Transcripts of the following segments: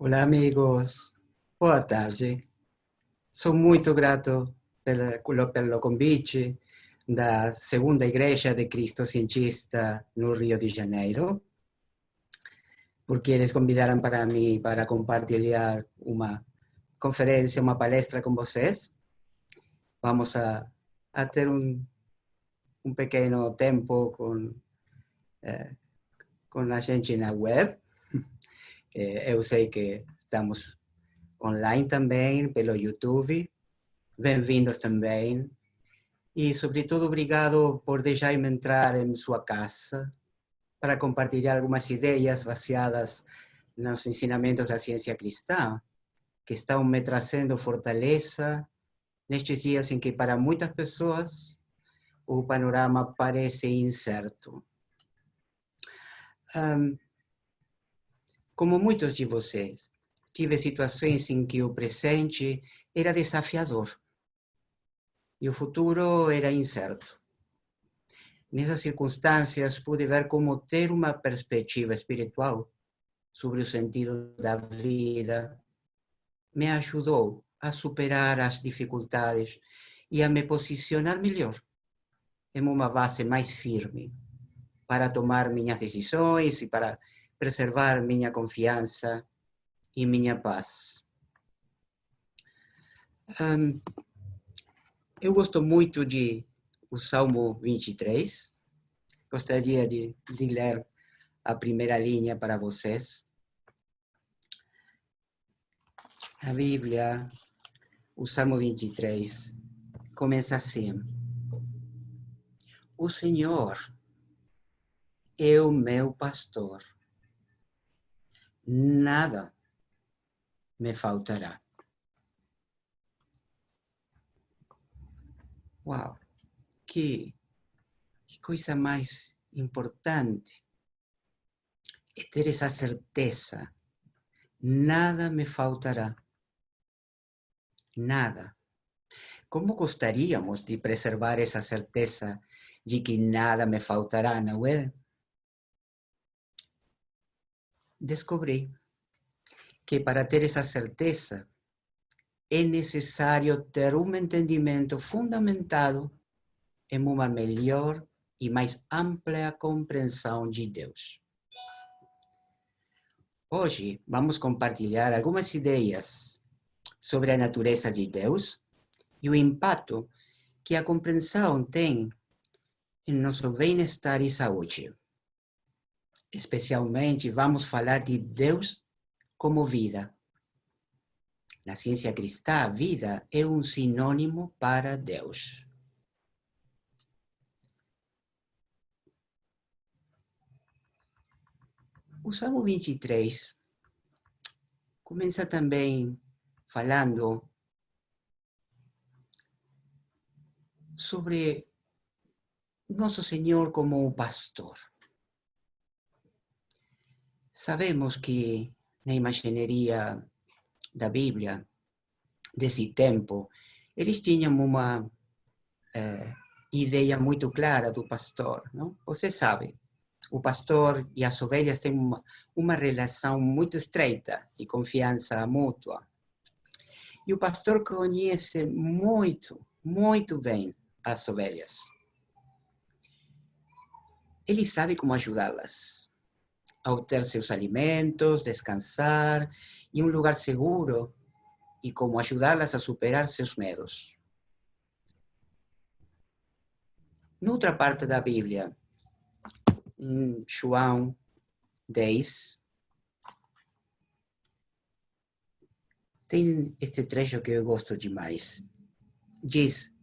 Olá, amigos. Boa tarde. Sou muito grato pelo convite da Segunda Igreja de Cristo Cientista no Rio de Janeiro, porque eles convidaram para mim para compartilhar uma conferência, uma palestra com vocês. Vamos a ter um pequeno tempo com a gente na web. Eu sei que estamos online também, pelo YouTube. Bem-vindos também. E, sobretudo, obrigado por deixar-me entrar em sua casa para compartilhar algumas ideias baseadas nos ensinamentos da ciência cristã, que estão me trazendo fortaleza nestes dias em que, para muitas pessoas, o panorama parece incerto. Como muitos de vocês, tive situações em que o presente era desafiador e o futuro era incerto. Nessas circunstâncias, pude ver como ter uma perspectiva espiritual sobre o sentido da vida me ajudou a superar as dificuldades e a me posicionar melhor em uma base mais firme para tomar minhas decisões e para preservar minha confiança e minha paz. Eu gosto muito do Salmo 23. Gostaria de ler a primeira linha para vocês. A Bíblia, o Salmo 23, começa assim: O Senhor é o meu pastor, nada me faltará. Uau, que coisa mais importante é ter essa certeza. Nada me faltará. Nada. Como gostaríamos de preservar essa certeza de que nada me faltará, não é? Descobri que para ter essa certeza é necessário ter um entendimento fundamentado em uma melhor e mais ampla compreensão de Deus. Hoje vamos compartilhar algumas ideias sobre a natureza de Deus e o impacto que a compreensão tem em nosso bem-estar e saúde. Especialmente vamos falar de Deus como vida. Na ciência cristã, vida é um sinônimo para Deus. O Salmo 23 começa também falando sobre nosso Senhor como um pastor. Sabemos que na imagineria da Bíblia, desse tempo, eles tinham uma ideia muito clara do pastor, não? Você sabe, o pastor e as ovelhas têm uma relação muito estreita de confiança mútua. E o pastor conhece muito, muito bem as ovelhas. Ele sabe como ajudá-las a obter seus alimentos, descansar e um lugar seguro, e como ajudá-las a superar seus medos. Noutra parte da Bíblia, em João 10, tem este trecho que eu gosto demais. Diz: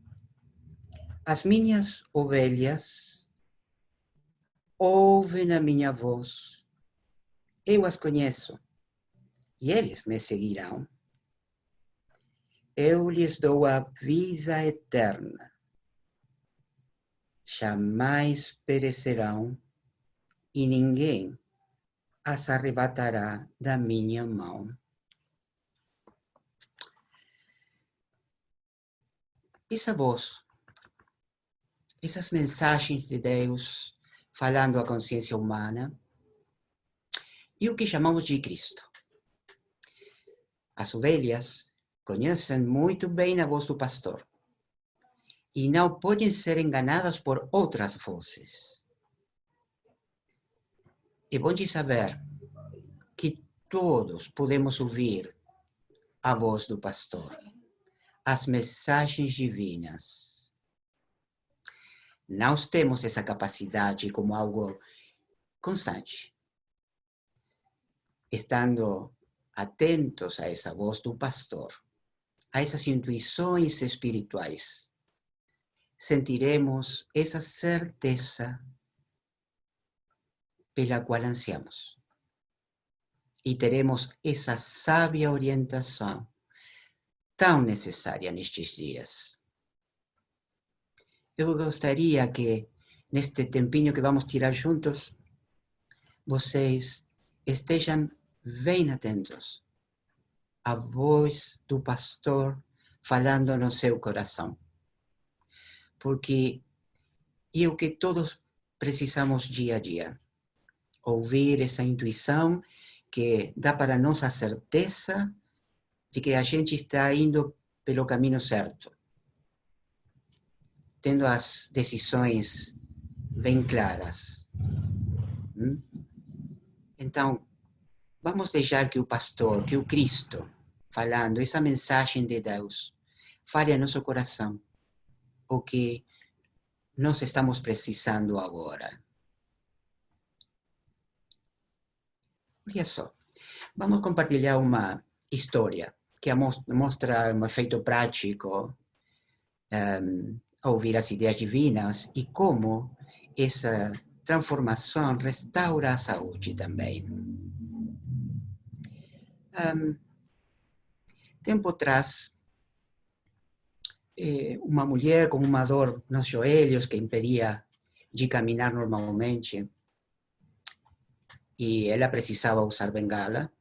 As minhas ovelhas ouvem a minha voz, eu as conheço, e eles me seguirão. Eu lhes dou a vida eterna. Jamais perecerão, e ninguém as arrebatará da minha mão. Essa voz, essas mensagens de Deus falando à consciência humana, e o que chamamos de Cristo. As ovelhas conhecem muito bem a voz do pastor e não podem ser enganadas por outras vozes. É bom de saber que todos podemos ouvir a voz do pastor, as mensagens divinas. Nós temos essa capacidade como algo constante. Estando atentos a essa voz do pastor, a essas intuições espirituais, sentiremos essa certeza pela qual ansiamos. E teremos essa sábia orientação tão necessária nestes dias. Eu gostaria que, neste tempinho que vamos tirar juntos, vocês estejam bem atentos à voz do pastor falando no seu coração. Porque é o que todos precisamos dia a dia. Ouvir essa intuição que dá para nós a certeza de que a gente está indo pelo caminho certo, tendo as decisões bem claras. Então, vamos deixar que o pastor, que o Cristo, falando essa mensagem de Deus, fale ao nosso coração o que nós estamos precisando agora. Olha só, vamos compartilhar uma história que mostra um efeito prático a ouvir as ideias divinas e como essa transformação restaura a saúde também. Tempo atrás, uma mulher com uma dor nos joelhos que impedia de caminhar normalmente e ela precisava usar bengala,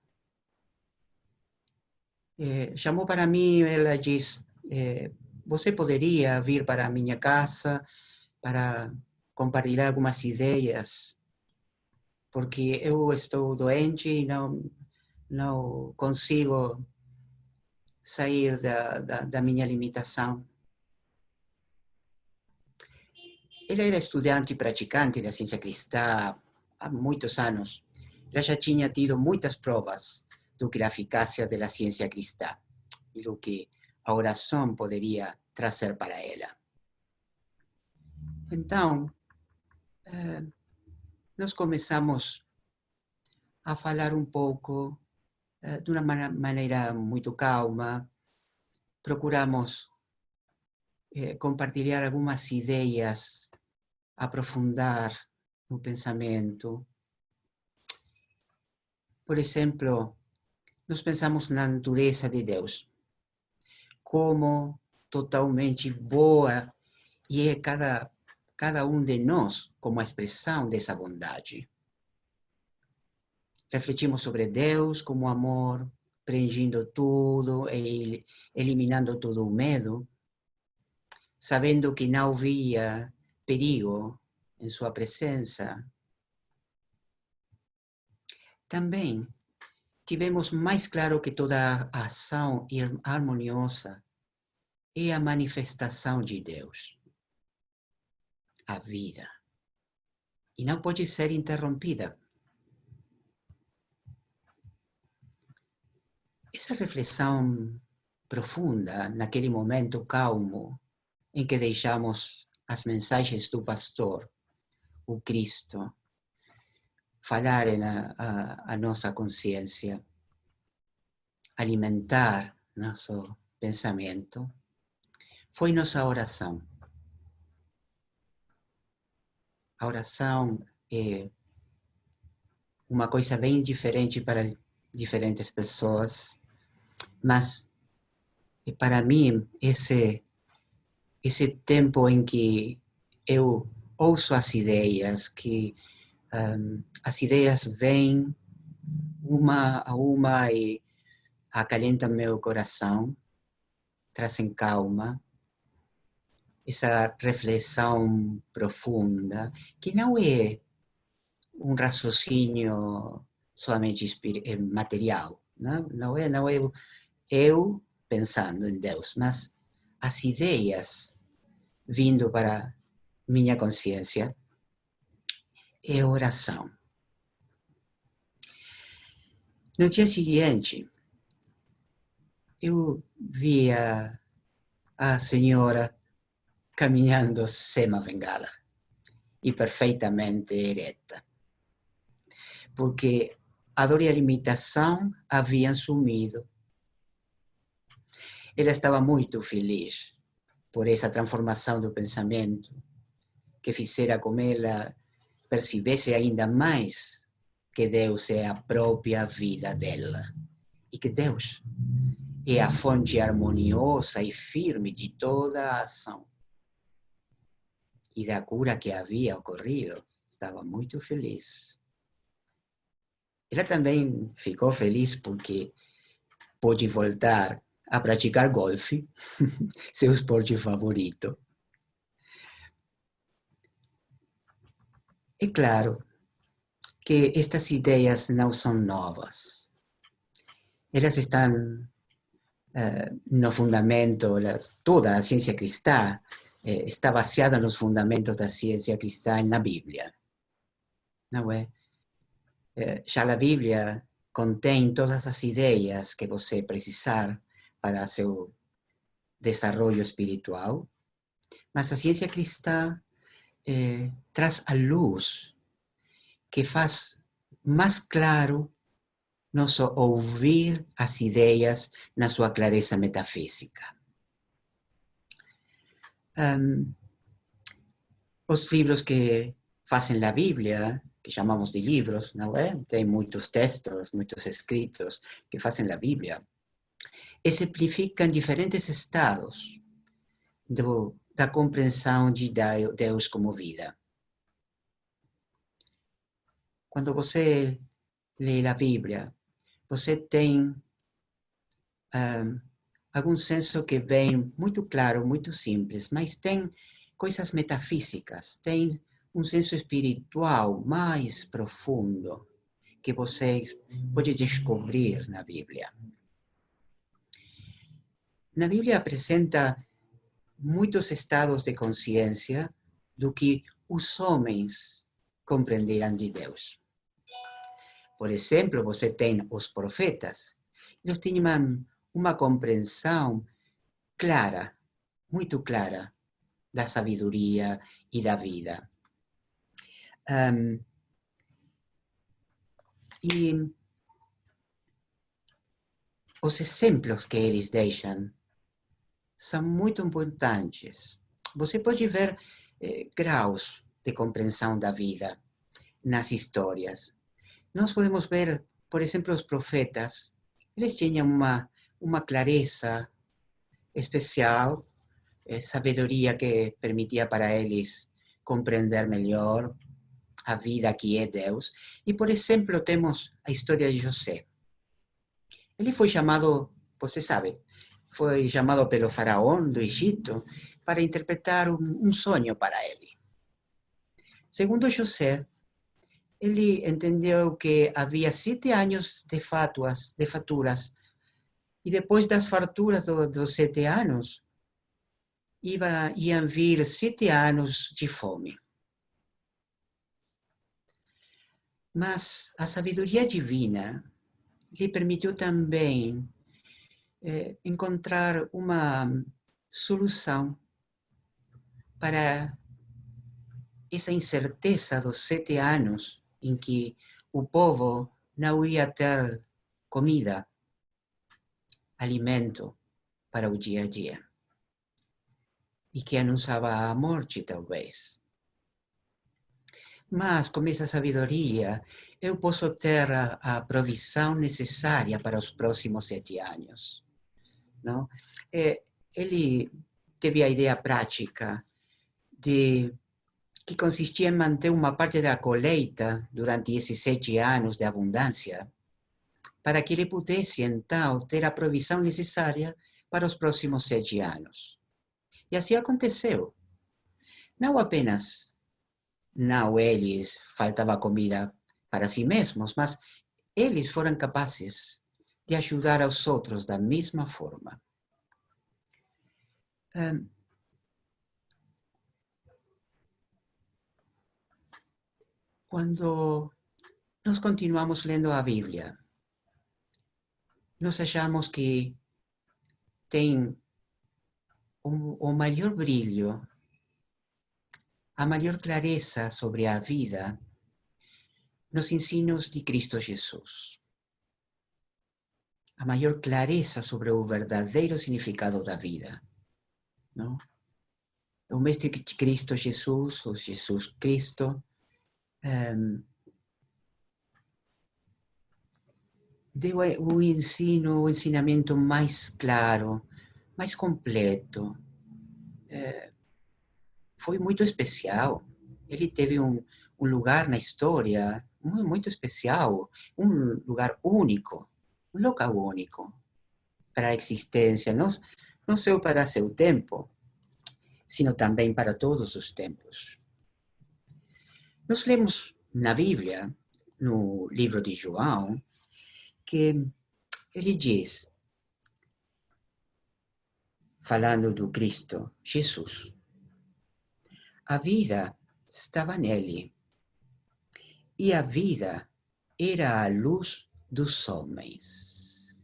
chamou para mim, ela disse, você poderia vir para a minha casa para compartilhar algumas ideias, porque eu estou doente e não consigo sair da minha limitação. Ela era estudante e praticante da ciência cristã há muitos anos. Ela já tinha tido muitas provas do que a eficácia da ciência cristã e do que a oração poderia trazer para ela. Então, nós começamos a falar um pouco de uma maneira muito calma. Procuramos compartilhar algumas ideias, aprofundar no pensamento. Por exemplo, nós pensamos na natureza de Deus, como totalmente boa, e é cada um de nós como a expressão dessa bondade. Refletimos sobre Deus como amor, preenchendo tudo e eliminando todo o medo, sabendo que não havia perigo em sua presença. Também tivemos mais claro que toda ação harmoniosa é a manifestação de Deus, a vida, e não pode ser interrompida. Essa reflexão profunda, naquele momento calmo, em que deixamos as mensagens do pastor, o Cristo, falarem a nossa consciência, alimentar nosso pensamento, foi nossa oração. A oração é uma coisa bem diferente para diferentes pessoas, mas para mim esse tempo em que eu ouço as ideias, que as ideias vêm uma a uma e acalentam meu coração, trazem calma, essa reflexão profunda, que não é um raciocínio somente material, não é eu pensando em Deus, mas as ideias vindo para minha consciência é oração. No dia seguinte, eu via a senhora caminhando sem a bengala e perfeitamente ereta, porque a dor e a limitação haviam sumido. Ela estava muito feliz por essa transformação do pensamento que fizera com ela percebesse ainda mais que Deus é a própria vida dela e que Deus é a fonte harmoniosa e firme de toda a ação. E da cura que havia ocorrido, estava muito feliz. Ela também ficou feliz porque pôde voltar a praticar golfe, seu esporte favorito. É claro que estas ideias não são novas. Elas estão no fundamento, toda a ciência cristã está baseada nos fundamentos da ciência cristã na Bíblia. Não é? Já a Bíblia contém todas as ideias que você precisar para seu desenvolvimento espiritual, mas a ciência cristã traz a luz que faz mais claro nosso ouvir as ideias na sua clareza metafísica. Os livros que fazem a Bíblia, que chamamos de livros, não é? Tem muitos textos, muitos escritos que fazem a Bíblia, exemplificam diferentes estados da compreensão de Deus como vida. Quando você lê a Bíblia, você tem algum senso que vem muito claro, muito simples, mas tem coisas metafísicas, tem um senso espiritual mais profundo que você pode descobrir na Bíblia. Na Bíblia apresenta muitos estados de consciência do que os homens compreenderam de Deus. Por exemplo, você tem os profetas. Eles tinham uma compreensão clara, muito clara, da sabedoria e da vida. E os exemplos que eles deixam são muito importantes. Você pode ver graus de compreensão da vida nas histórias. Nós podemos ver, por exemplo, os profetas. Eles tinham uma clareza especial, sabedoria que permitia para eles compreender melhor a vida que é Deus. E, por exemplo, temos a história de José. Ele foi chamado, você sabe, foi chamado pelo faraó do Egito para interpretar um sonho para ele. Segundo José, ele entendeu que havia 7 anos de faturas, e depois das farturas dos 7 anos, iam vir 7 anos de fome. Mas a sabedoria divina lhe permitiu também encontrar uma solução para essa incerteza dos 7 anos em que o povo não ia ter comida, alimento para o dia a dia. E que anunciava a morte, talvez. Mas, com essa sabedoria, eu posso ter a provisão necessária para os próximos 7 anos. Não? Ele teve a ideia prática que consistia em manter uma parte da colheita durante esses 7 anos de abundância, para que ele pudesse, então, ter a provisão necessária para os próximos 7 anos. E assim aconteceu. Não apenas não eles faltava comida para si mesmos, mas eles foram capazes de ajudar aos outros da mesma forma. Quando nós continuamos lendo a Bíblia, nós achamos que tem o maior brilho, a maior clareza sobre a vida nos ensinos de Cristo Jesus. A maior clareza sobre o verdadeiro significado da vida. Não? O Mestre Cristo Jesus, ou Jesus Cristo, deu o ensinamento mais claro, mais completo. Foi muito especial. Ele teve um lugar na história muito especial, um lugar único, um local único para a existência, não só para seu tempo, sino também para todos os tempos. Nós lemos na Bíblia, no livro de João, que ele diz, falando do Cristo, Jesus, a vida estava nele, e a vida era a luz dos homens.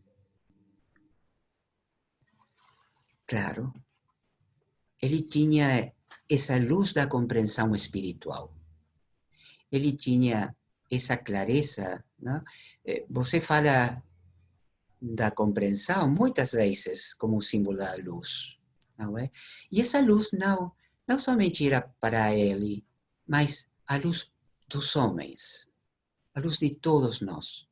Claro, ele tinha essa luz da compreensão espiritual. Ele tinha essa clareza, não? Você fala da compreensão muitas vezes como símbolo da luz, não é? E essa luz não somente era para ele, mas a luz dos homens, a luz de todos nós.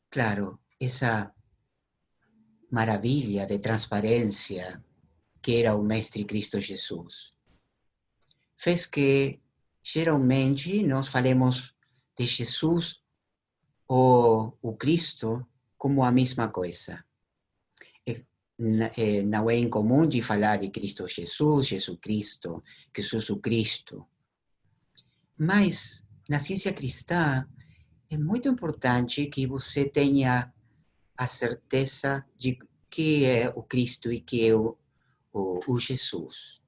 Claro, essa maravilha de transparência que era o Mestre Cristo Jesus fez que, geralmente, nós falemos de Jesus ou o Cristo como a mesma coisa. Não é incomum de falar de Cristo Jesus, Jesus Cristo, Jesus o Cristo. Mas, na ciência cristã, é muito importante que você tenha a certeza de que é o Cristo e que é o Jesus.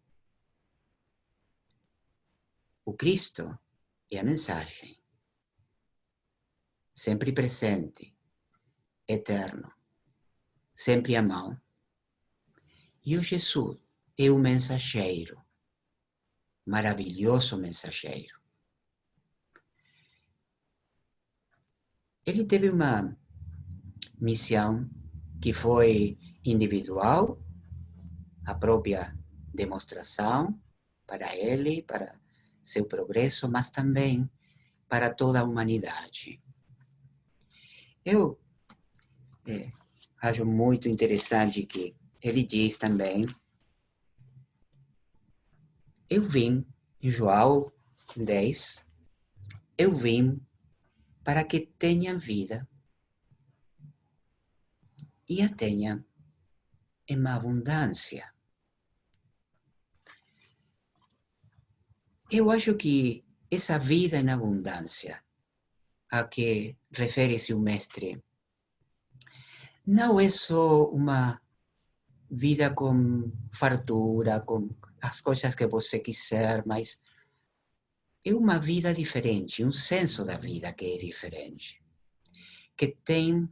O Cristo é a mensagem, sempre presente, eterno, sempre à mão. E o Jesus é o mensageiro, maravilhoso mensageiro. Ele teve uma missão que foi individual, a própria demonstração para ele, para seu progresso, mas também para toda a humanidade. Eu acho muito interessante que ele diz também, eu vim, em João 10, eu vim para que tenham vida e a tenham em abundância. Eu acho que essa vida em abundância a que refere-se o Mestre não é só uma vida com fartura, com as coisas que você quiser, mas é uma vida diferente, um senso da vida que é diferente, que tem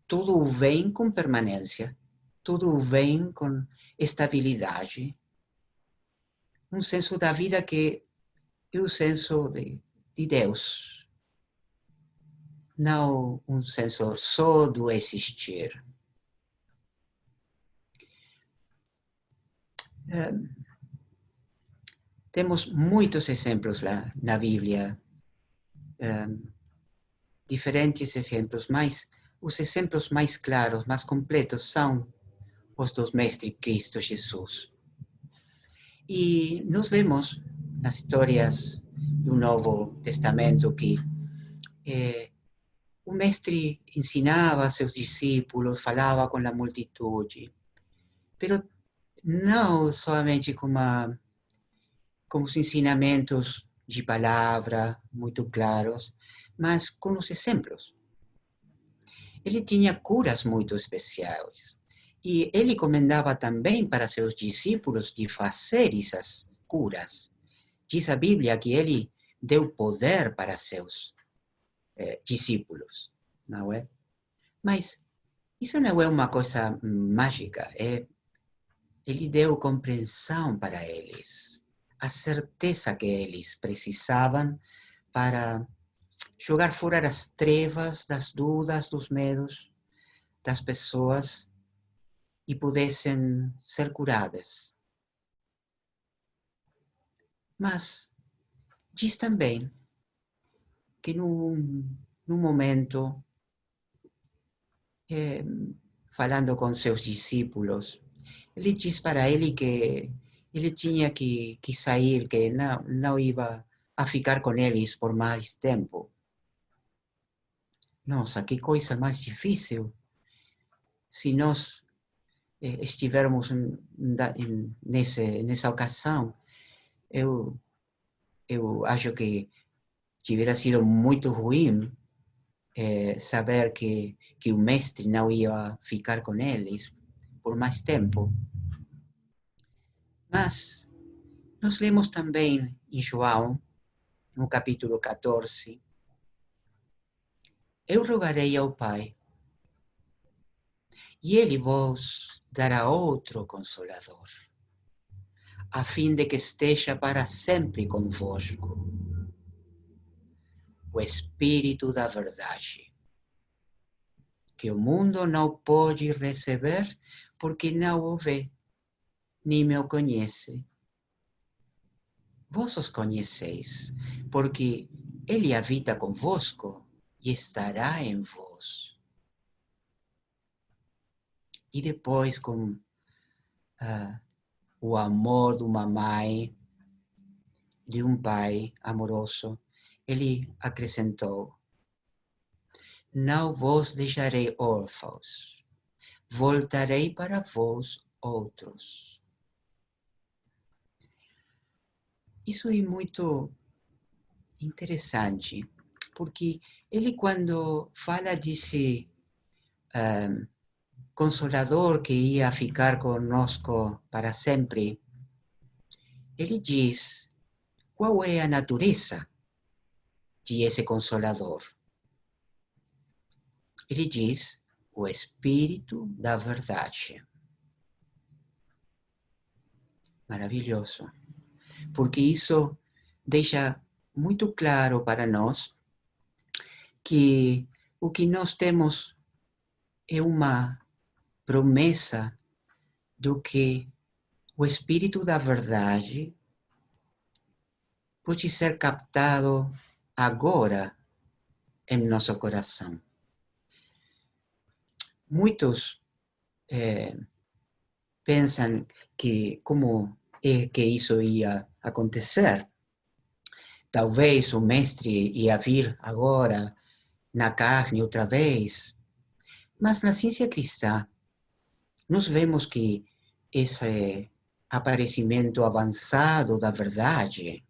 tudo o bem com permanência, tudo o bem com estabilidade, um senso da vida que é o senso de Deus, não um senso só do existir. Temos muitos exemplos lá na Bíblia, diferentes exemplos, mas os exemplos mais claros, mais completos são os do Mestre Cristo Jesus. E nós vemos nas histórias do Novo Testamento que o Mestre ensinava a seus discípulos, falava com a multitude, mas não somente com os ensinamentos de palavra, muito claros, mas com os exemplos. Ele tinha curas muito especiais. E ele recomendava também para seus discípulos de fazer essas curas. Diz a Bíblia que ele deu poder para seus discípulos, não é? Mas isso não é uma coisa mágica. Ele deu compreensão para eles, a certeza que eles precisavam para jogar fora as trevas, das dúvidas, dos medos das pessoas e pudessem ser curadas. Mas diz também que num momento, falando com seus discípulos, ele diz para ele que ele tinha que sair, que não ia a ficar com eles por mais tempo. Nossa, que coisa mais difícil. Se nós estivermos nessa ocasião, eu acho que tivera sido muito ruim saber que o mestre não ia ficar com eles por mais tempo. Mas nós lemos também em João, no capítulo 14, eu rogarei ao Pai, e ele vos dará outro Consolador, a fim de que esteja para sempre convosco, o Espírito da verdade, que o mundo não pode receber porque não o vê, nem me o conhece. Vós os conheceis, porque ele habita convosco e estará em vós. E depois, com o amor de uma mãe, de um pai amoroso, ele acrescentou: não vos deixarei órfãos, voltarei para vós outros. Isso é muito interessante, porque ele, quando fala desse Consolador que ia ficar conosco para sempre, ele diz qual é a natureza de esse Consolador. Ele diz o Espírito da verdade. Maravilhoso, porque isso deixa muito claro para nós que o que nós temos é uma promessa do que o Espírito da verdade pode ser captado agora em nosso coração. Muitos pensam que como é que isso ia acontecer? Talvez o mestre ia vir agora na carne outra vez. Mas na ciência cristã, nós vemos que esse aparecimento avançado da verdade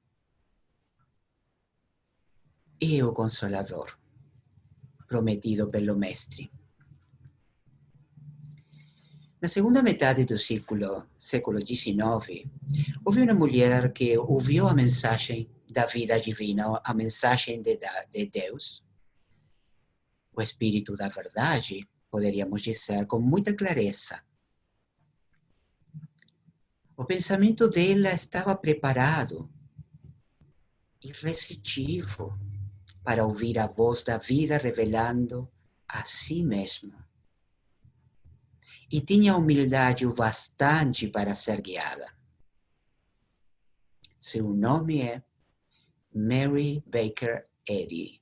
é o Consolador prometido pelo mestre. Na segunda metade do século XIX, houve uma mulher que ouviu a mensagem da vida divina, a mensagem de Deus, o Espírito da verdade, poderíamos dizer, com muita clareza. O pensamento dela estava preparado e receptivo para ouvir a voz da vida revelando a si mesmo. E tinha humildade o bastante para ser guiada. Seu nome é Mary Baker Eddy.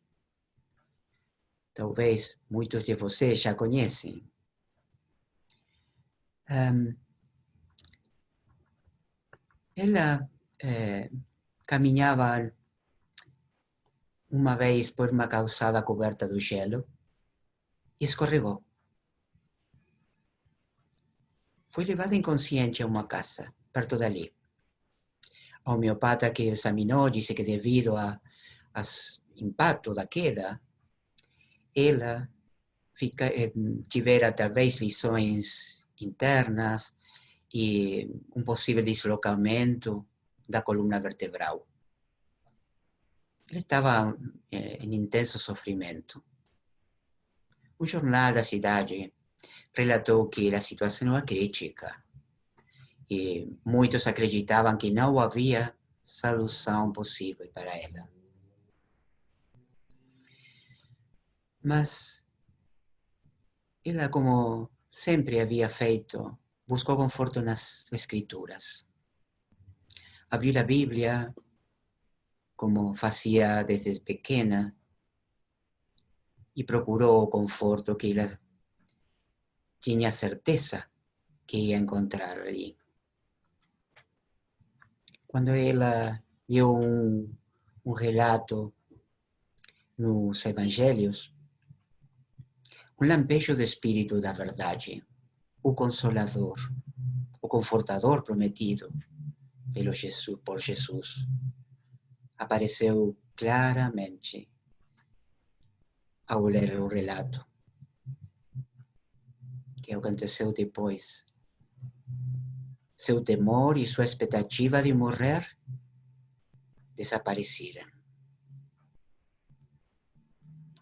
Talvez muitos de vocês já conhecem. Ela caminhava uma vez por uma calçada coberta do gelo e escorregou. Foi levada inconsciente a uma casa perto dali. homeopata que examinou disse que devido ao impacto da queda, ela tivera talvez lições internas e possível deslocamento da coluna vertebral. Ela estava em intenso sofrimento. O jornal da cidade relatou que a situação era crítica e muitos acreditavam que não havia solução possível para ela. Mas ela, como sempre havia feito, buscou conforto nas escrituras. Abriu a Bíblia, como fazia desde pequena, e procurou o conforto que ela tinha certeza que ia encontrar ali. Quando ela leu um relato nos evangelhos, lampejo do Espírito da verdade, o Consolador, o Confortador prometido por Jesus, apareceu claramente ao ler o relato. O que aconteceu depois? Seu temor e sua expectativa de morrer desapareceram.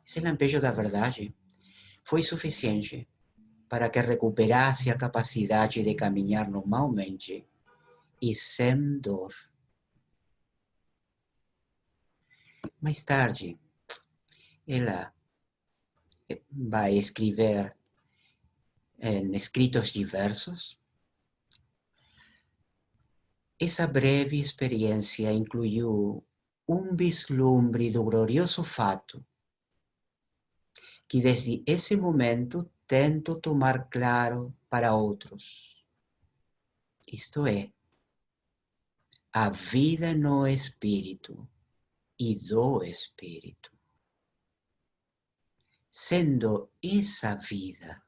Esse lampejo da verdade foi suficiente para que recuperasse a capacidade de caminhar normalmente e sem dor. Mais tarde, ela vai escrever em escritos diversos. Essa breve experiência incluiu vislumbre do glorioso fato que desde esse momento tento tomar claro para outros. Isto é, a vida no Espírito e do Espírito. Sendo essa vida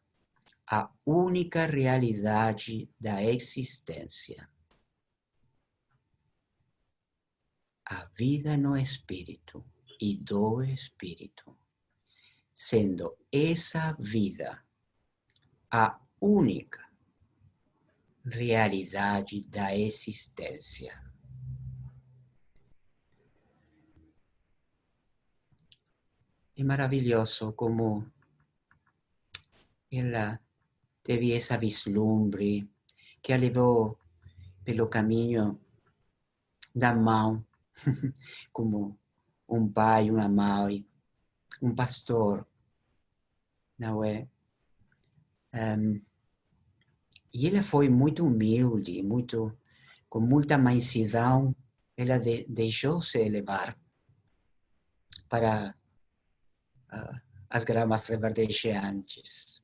a única realidade da existência. A vida no Espírito e do Espírito. Sendo essa vida a única realidade da existência. É maravilhoso como ela teve essa vislumbre que a levou pelo caminho da mão, como pai, uma mãe, pastor, não é? E ela foi muito humilde, com muita mansidão, ela deixou-se levar para as gramas reverdejantes.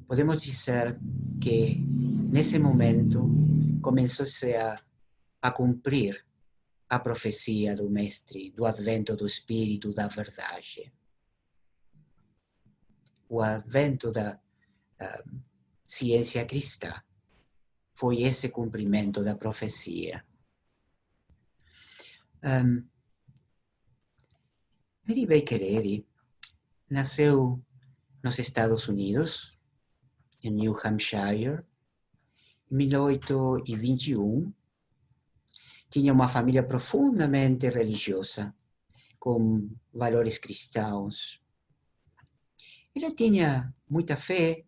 Podemos dizer que, nesse momento, começou-se a cumprir a profecia do Mestre, do advento do Espírito da verdade. O advento da ciência cristã foi esse cumprimento da profecia. Mary Baker Eddy nasceu nos Estados Unidos, em New Hampshire, em 1821. Tinha uma família profundamente religiosa, com valores cristãos. Ela tinha muita fé,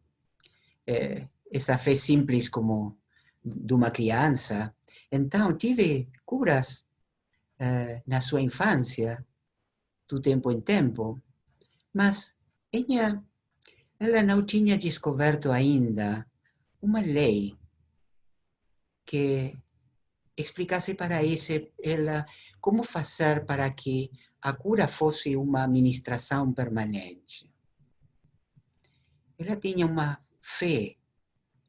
essa fé simples como de uma criança. Então, tive curas na sua infância, do tempo em tempo, mas ela não tinha descoberto ainda uma lei que explicasse para ela como fazer para que a cura fosse uma administração permanente. Ela tinha uma fé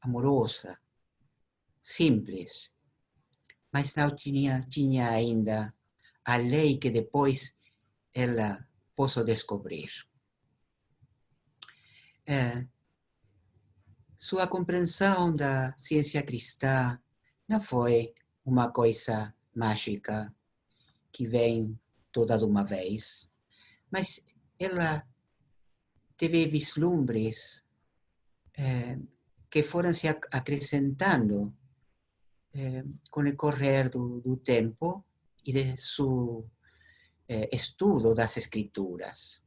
amorosa, simples, mas não tinha ainda a lei que depois ela possa descobrir. Sua compreensão da ciência cristã não foi uma coisa mágica que vem toda de uma vez, mas ela teve vislumbres que foram se acrescentando com o correr do tempo e de seu estudo das escrituras.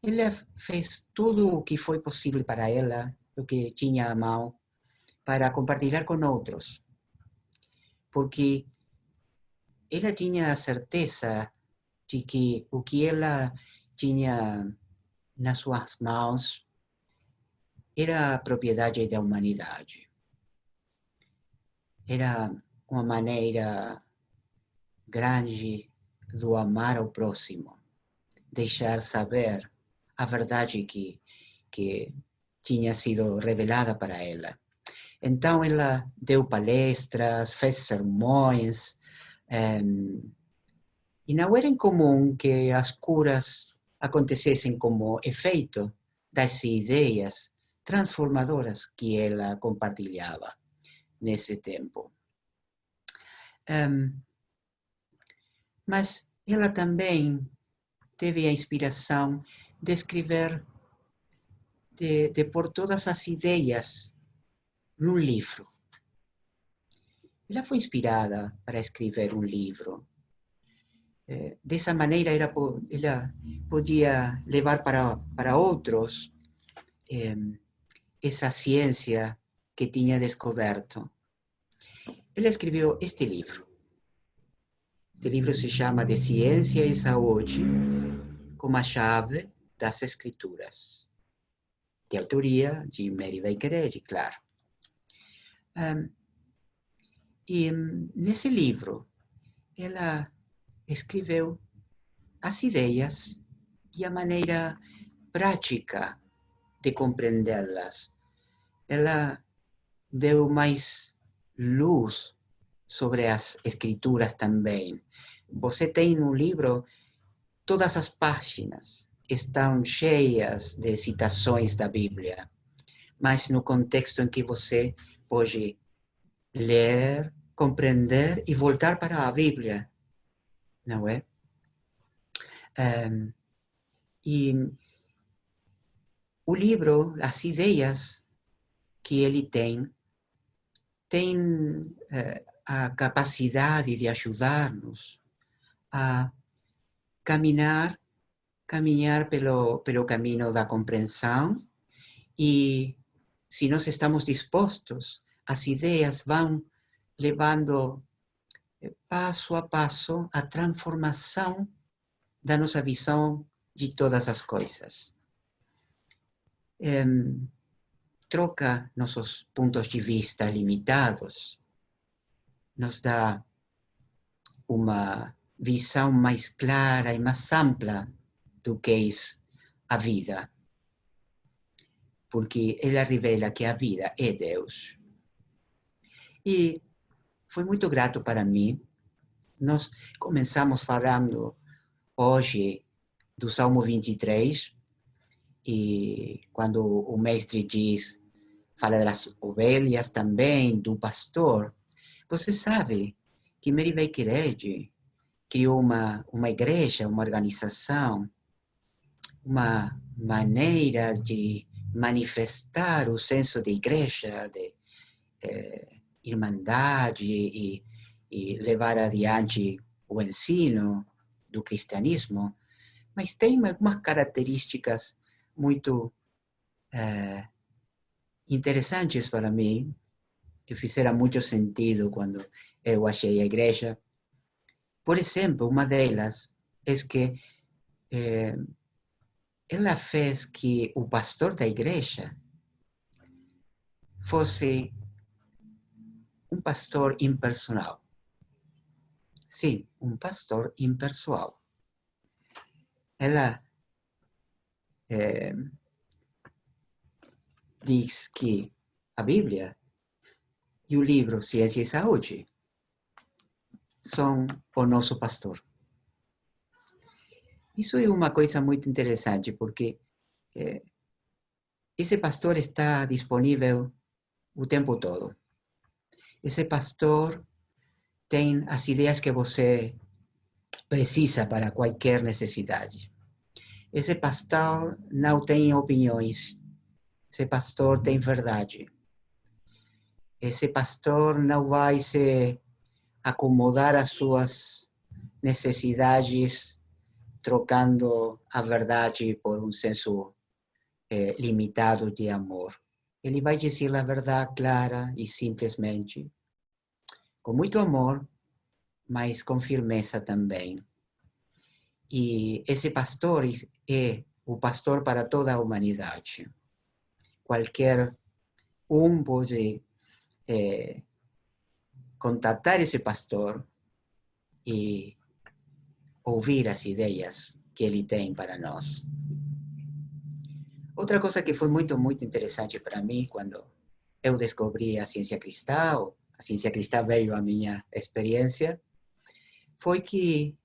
Ela fez tudo o que foi possível para ela, o que tinha à mão, para compartilhar com outros. Porque ela tinha a certeza de que o que ela tinha nas suas mãos era a propriedade da humanidade. Era uma maneira grande do amar ao próximo, deixar saber a verdade que tinha sido revelada para ela. Então ela deu palestras, fez sermões, e não era incomum que as curas acontecessem como efeito das ideias transformadoras que ela compartilhava nesse tempo. Mas ela também teve a inspiração de escrever, de pôr todas as ideias num livro. Ela foi inspirada para escrever um livro. Dessa maneira, ela podia levar para outros essa ciência que tinha descoberto. Ela escreveu este livro. Este livro se chama De Ciência e Saúde, como a chave das Escrituras, de autoria de Mary Baker Eddy, claro. E nesse livro, ela escreveu as ideias e a maneira prática de compreendê-las. Ela deu mais luz sobre as escrituras também. Você tem no livro, todas as páginas estão cheias de citações da Bíblia, mas no contexto em que você pode ler, compreender e voltar para a Bíblia, não é? E o livro, as ideias que ele tem a capacidade de ajudar-nos a caminhar pelo caminho da compreensão, e se nós estamos dispostos, as ideias vão levando passo a passo a transformação da nossa visão de todas as coisas. Troca nossos pontos de vista limitados, nos dá uma visão mais clara e mais ampla do que é a vida, porque ela revela que a vida é Deus. E foi muito grato para mim. Nós começamos falando hoje do Salmo 23, e quando o mestre fala das ovelhas também, do pastor, você sabe que Mary Baker Eddy criou uma igreja, uma organização, uma maneira de manifestar o senso de igreja, de irmandade e levar adiante o ensino do cristianismo, mas tem algumas características muito interessantes para mim, que fizeram muito sentido quando eu achei a igreja. Por exemplo, uma delas é que ela fez que o pastor da igreja fosse um pastor impersonal. Sim, um pastor impessoal. Ela diz que a Bíblia e o livro Ciência e Saúde são o nosso pastor. Isso é uma coisa muito interessante, porque esse pastor está disponível o tempo todo. Esse pastor tem as ideias que você precisa para qualquer necessidade. Esse pastor não tem opiniões. Esse pastor tem verdade. Esse pastor não vai se acomodar às suas necessidades trocando a verdade por um senso limitado de amor. Ele vai dizer a verdade clara e simplesmente, com muito amor, mas com firmeza também. E esse pastor é o pastor para toda a humanidade. Qualquer um pode contatar esse pastor e ouvir as ideias que ele tem para nós. Outra coisa que foi muito, muito interessante para mim quando eu descobri a ciência cristã, ou a ciência cristã veio à minha experiência, foi que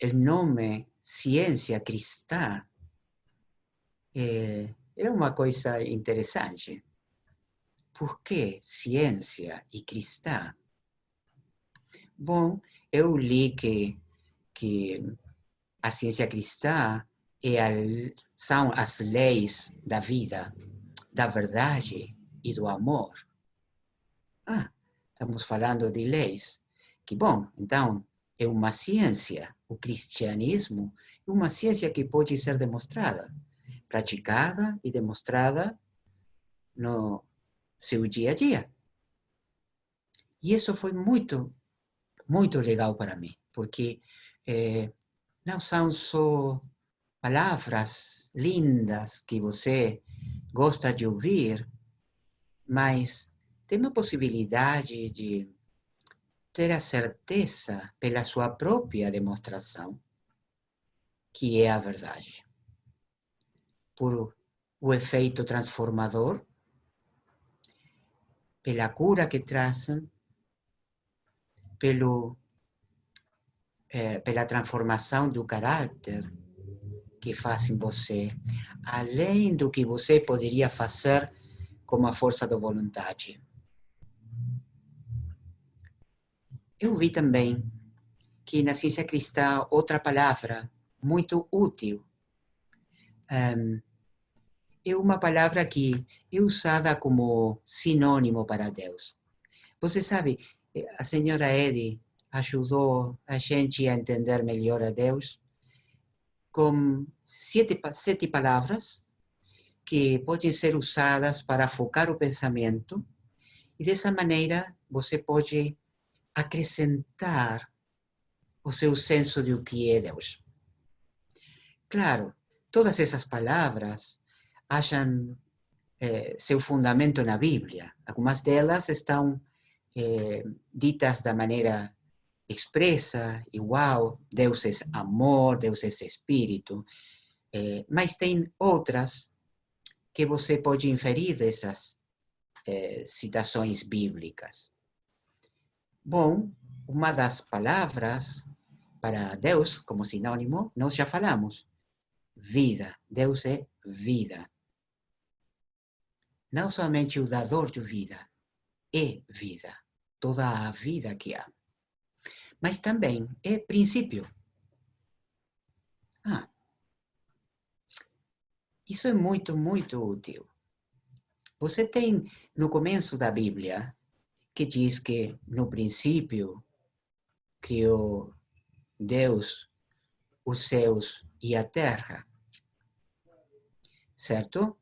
o nome ciência cristã era uma coisa interessante. Por que ciência e cristã? Bom, eu li que a ciência cristã são as leis da vida, da verdade e do amor. Estamos falando de leis. Que bom, então é uma ciência. O cristianismo é uma ciência que pode ser demonstrada, praticada e demonstrada no seu dia a dia. E isso foi muito, muito legal para mim, porque não são só palavras lindas que você gosta de ouvir, mas tem uma possibilidade de ter a certeza pela sua própria demonstração que é a verdade. Por o efeito transformador, pela cura que trazem, pela transformação do caráter que faz em você, além do que você poderia fazer com a força da vontade. Eu vi também que na ciência cristã outra palavra muito útil é uma palavra que é usada como sinônimo para Deus. Você sabe, a senhora Edie ajudou a gente a entender melhor a Deus com sete palavras que podem ser usadas para focar o pensamento e dessa maneira você pode acrescentar o seu senso de o que é Deus. Claro, todas essas palavras acham seu fundamento na Bíblia. Algumas delas estão ditas da maneira expressa, igual, Deus é amor, Deus é espírito, mas tem outras que você pode inferir dessas citações bíblicas. Bom, uma das palavras para Deus, como sinônimo, nós já falamos. Vida. Deus é vida. Não somente o dador de vida, é vida. Toda a vida que há. Mas também é princípio. Isso é muito, muito útil. Você tem no começo da Bíblia que diz que no princípio criou Deus os céus e a terra. Certo?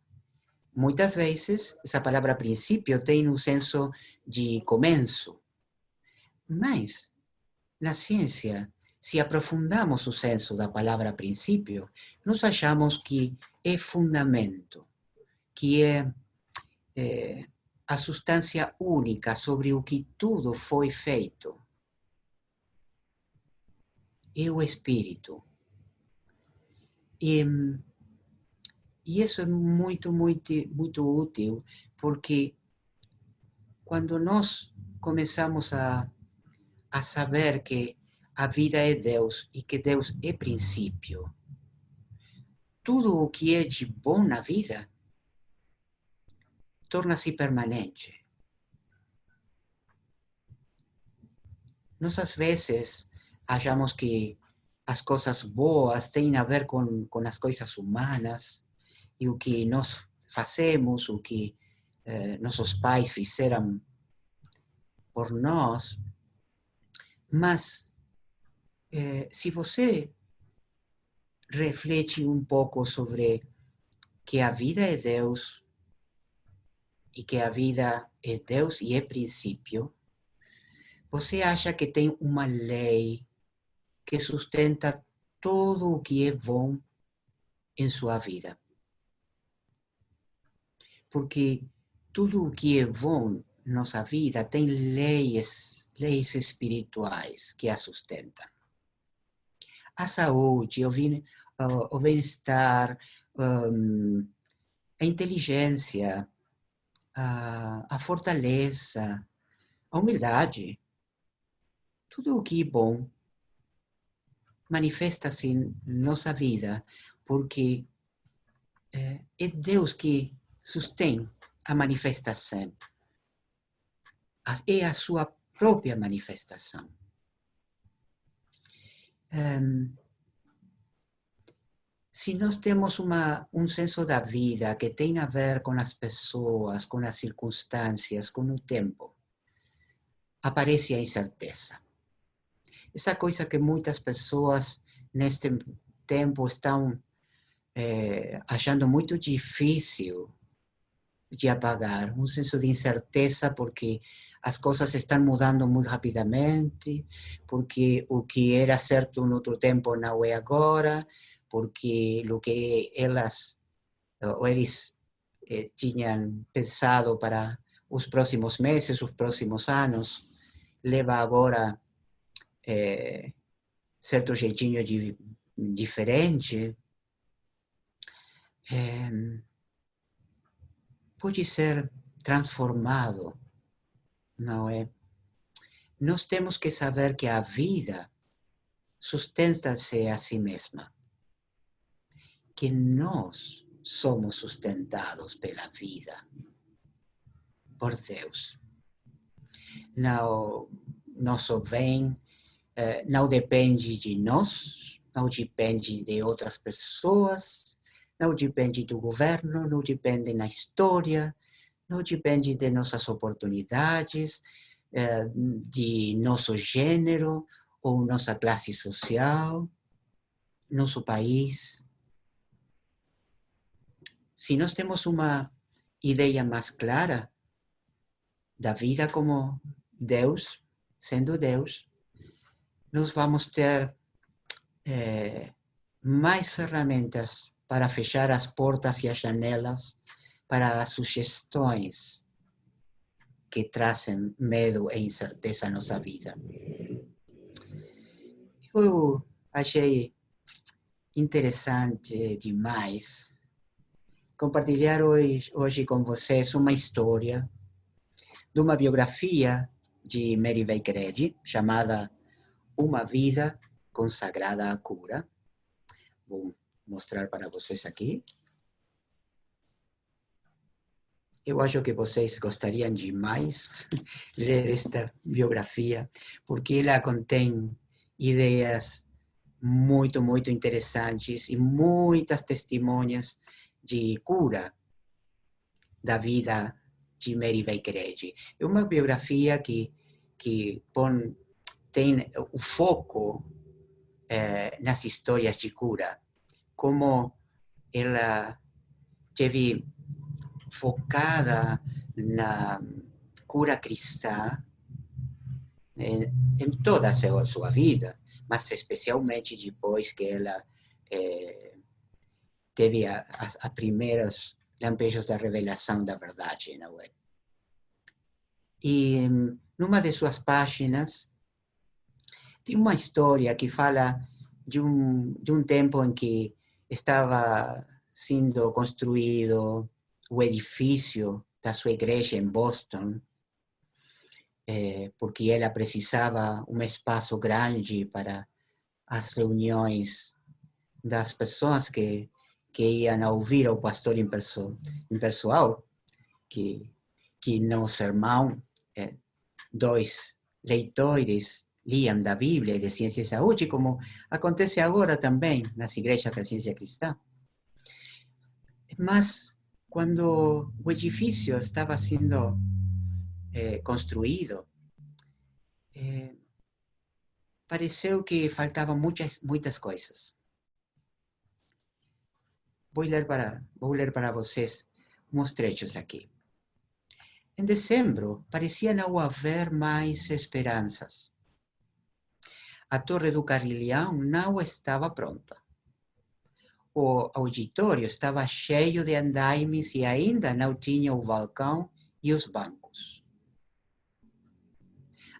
Muitas vezes essa palavra princípio tem um senso de começo. Mas na ciência, se aprofundamos o senso da palavra princípio, nós achamos que é fundamento, que é a substância única sobre o que tudo foi feito. É o espírito. E isso é muito, muito, muito útil, porque quando nós começamos a saber que a vida é Deus e que Deus é princípio, tudo o que é de bom na vida torna-se permanente. nós às vezes achamos que as coisas boas têm a ver com as coisas humanas e o que nós fazemos, o que nossos pais fizeram por nós. Mas se você reflete um pouco sobre que a vida é Deus e que a vida é Deus e é princípio, você acha que tem uma lei que sustenta tudo o que é bom em sua vida? Porque tudo o que é bom em nossa vida tem leis espirituais que a sustentam. A saúde, o bem-estar, a inteligência, a fortaleza, a humildade, tudo o que é bom manifesta-se em nossa vida porque é Deus que sustém a manifestação. É a sua própria manifestação. Se nós temos um senso da vida que tem a ver com as pessoas, com as circunstâncias, com o tempo, aparece a incerteza. Essa coisa que muitas pessoas neste tempo estão achando muito difícil de apagar, um senso de incerteza porque as coisas estão mudando muito rapidamente, porque o que era certo no outro tempo não é agora, porque o que eles tinham pensado para os próximos meses, os próximos anos, leva agora certo jeitinho diferente. Pode ser transformado, não é? Nós temos que saber que a vida sustenta-se a si mesma, que nós somos sustentados pela vida, por Deus. Não, nosso bem não depende de nós, não depende de outras pessoas, não depende do governo, não depende da história, não depende de nossas oportunidades, de nosso gênero ou nossa classe social, nosso país. Se nós temos uma ideia mais clara da vida como Deus, sendo Deus, nós vamos ter mais ferramentas para fechar as portas e as janelas para as sugestões que trazem medo e incerteza à nossa vida. Eu achei interessante demais compartilhar hoje com vocês uma história de uma biografia de Mary Baker Eddy, chamada Uma Vida Consagrada à Cura. Vou mostrar para vocês aqui. Eu acho que vocês gostariam demais de ler esta biografia, porque ela contém ideias muito, muito interessantes e muitas testemunhas de cura da vida de Mary Baker Eddy. É uma biografia que tem o foco nas histórias de cura, como ela teve focada na cura cristã em toda a sua vida, mas especialmente depois que ela teve as primeiros lampejos da revelação da verdade, não é? E numa de suas páginas tem uma história que fala de um tempo em que estava sendo construído o edifício da sua igreja em Boston, porque ela precisava um espaço grande para as reuniões das pessoas que iam ouvir o pastor em pessoal, que no sermão, dois leitores liam da Bíblia e de ciência e saúde, como acontece agora também nas igrejas da ciência cristã. Mas, quando o edifício estava sendo construído, pareceu que faltavam muitas coisas. Vou ler para vocês uns trechos aqui. Em dezembro, parecia não haver mais esperanças. A Torre do Carrilhão não estava pronta. O auditório estava cheio de andaimes e ainda não tinha o balcão e os bancos.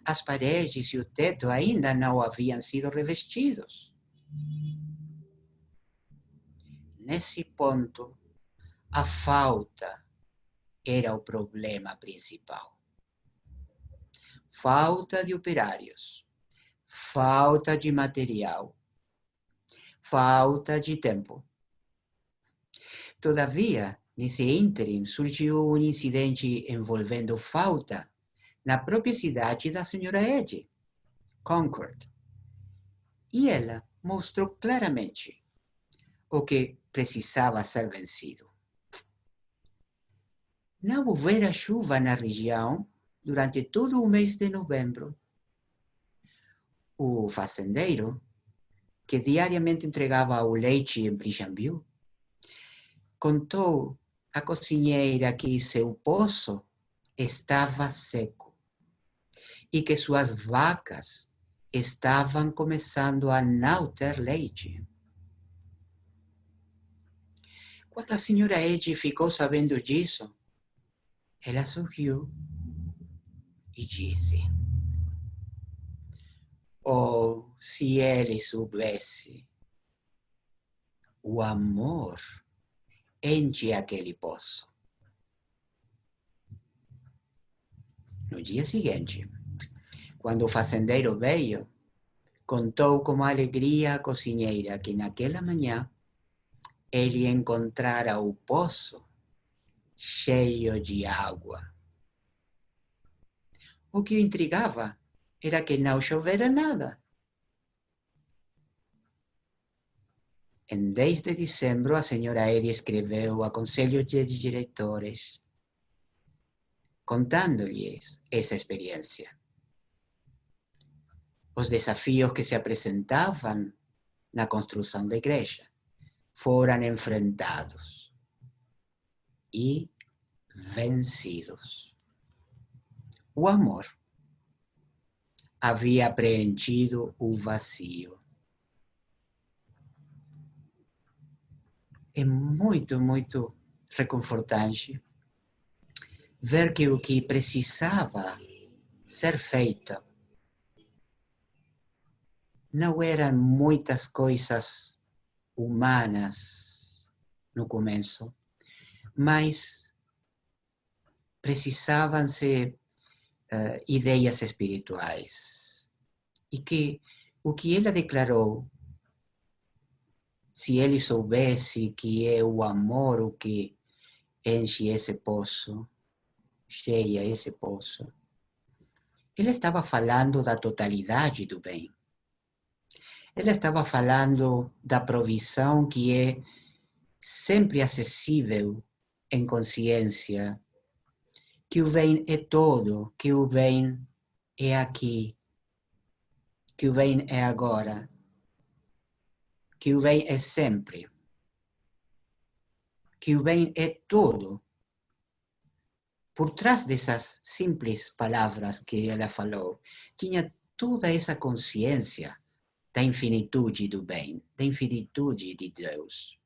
As paredes e o teto ainda não haviam sido revestidos. Nesse ponto, a falta era o problema principal. Falta de operários, falta de material, falta de tempo. Todavia, nesse ínterim, surgiu um incidente envolvendo falta na própria cidade da senhora Eddy, Concord. E ela mostrou claramente o que precisava ser vencido. Não houvera chuva na região durante todo o mês de novembro. O fazendeiro, que diariamente entregava o leite em Brichambeau, contou à cozinheira que seu poço estava seco e que suas vacas estavam começando a não ter leite. Quando a senhora Eddy ficou sabendo disso, ela sorriu e disse: "Oh, se ele soubesse, o amor enche aquele poço." No dia seguinte, quando o fazendeiro veio, contou com alegria à cozinheira que naquela manhã ele encontrara o poço cheio de água. O que o intrigava era que não chovera nada. Em 10 de dezembro, a senhora Eddy escreveu a conselho de diretores, contando-lhes essa experiência. Os desafios que se apresentavam na construção da igreja foram enfrentados e vencidos. O amor havia preenchido o vazio. É muito, muito reconfortante ver que o que precisava ser feito não eram muitas coisas humanas no começo, mas precisavam ser ideias espirituais. E que o que ela declarou, se ele soubesse que é o amor o que enche esse poço, cheia esse poço, ela estava falando da totalidade do bem. Ela estava falando da provisão que é sempre acessível em consciência, que o bem é todo, que o bem é aqui, que o bem é agora, que o bem é sempre, que o bem é todo. Por trás dessas simples palavras que ela falou, tinha toda essa consciência da infinitude do bem, da infinitude de Deus.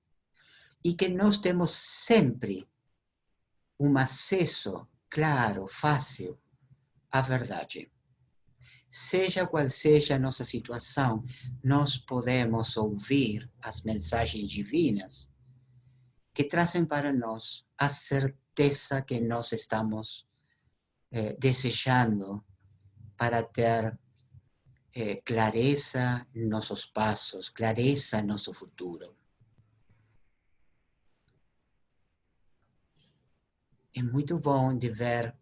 E que nós temos sempre um acesso claro, fácil à verdade. Seja qual seja a nossa situação, nós podemos ouvir as mensagens divinas que trazem para nós a certeza que nós estamos desejando para ter clareza em nossos passos, clareza em nosso futuro. É muito bom de ver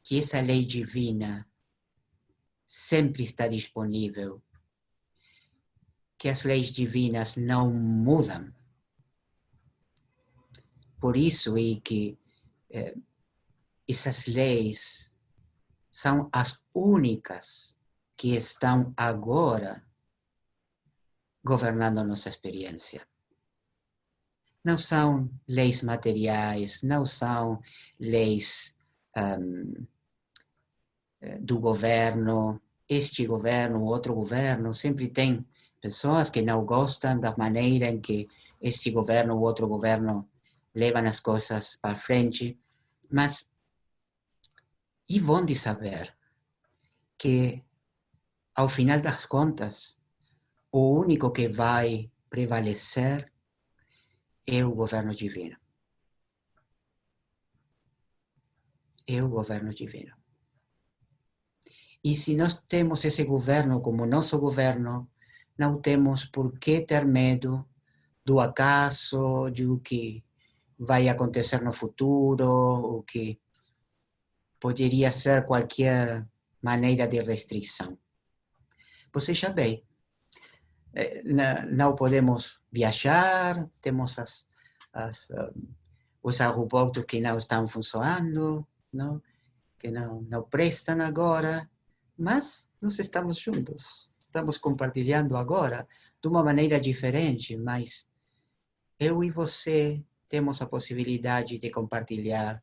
que essa lei divina sempre está disponível, que as leis divinas não mudam. Por isso é que essas leis são as únicas que estão agora governando nossa experiência. Não são leis materiais, não são leis do governo, este governo, outro governo. Sempre tem pessoas que não gostam da maneira em que este governo ou outro governo levam as coisas para frente, mas é bom de saber que, ao final das contas, o único que vai prevalecer é o governo divino. É o governo divino. E se nós temos esse governo como nosso governo, não temos por que ter medo do acaso, do que vai acontecer no futuro, o que poderia ser qualquer maneira de restrição. Você já vê, não podemos viajar, temos os aeroportos que não estão funcionando, não? Que não prestam agora, mas nós estamos juntos, estamos compartilhando agora de uma maneira diferente, mas eu e você temos a possibilidade de compartilhar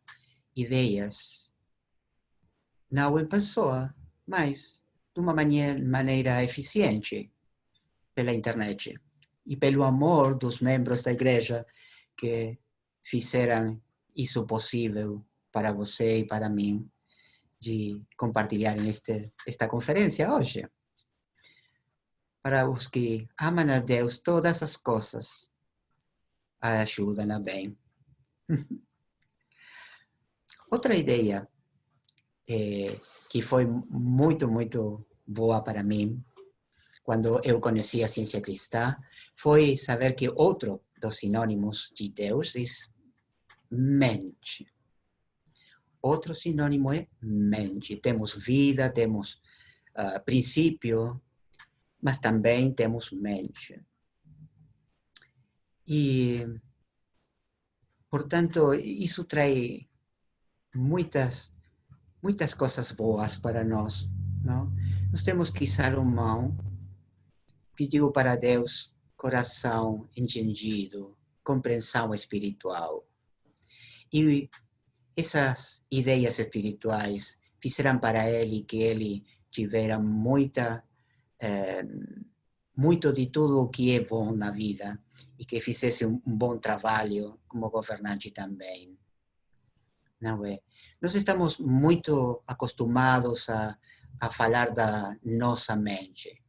ideias, não em pessoa, mas de uma maneira eficiente pela internet e pelo amor dos membros da igreja que fizeram isso possível para você e para mim, de compartilhar esta conferência hoje. Para os que amam a Deus, todas as coisas ajudam a bem. Outra ideia que foi muito, muito boa para mim, quando eu conheci a ciência cristã, foi saber que outro dos sinônimos de Deus é mente. Outro sinônimo é mente. Temos vida, temos princípio, mas também temos mente. E, portanto, isso traz muitas coisas boas para nós, não? Nós temos que salomão pediu para Deus coração entendido, compreensão espiritual. E essas ideias espirituais fizeram para ele que ele tivera muito de tudo o que é bom na vida e que fizesse um bom trabalho como governante também. Não é? Nós estamos muito acostumados a falar da nossa mente,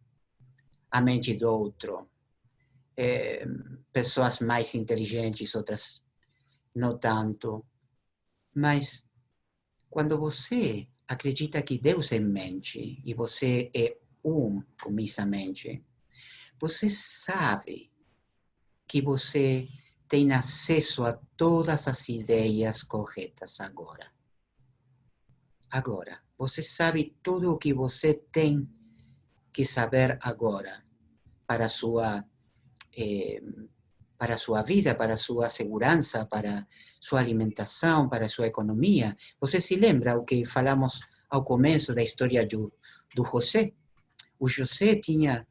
a mente do outro. Pessoas mais inteligentes, outras não tanto. Mas quando você acredita que Deus é mente e você é um com essa mente, você sabe que você tem acesso a todas as ideias corretas agora. Agora, você sabe tudo o que você tem que saber agora para a sua vida, para a sua segurança, para sua alimentação, para a sua economia. Você se lembra o que falamos ao começo da história do José? O José tinha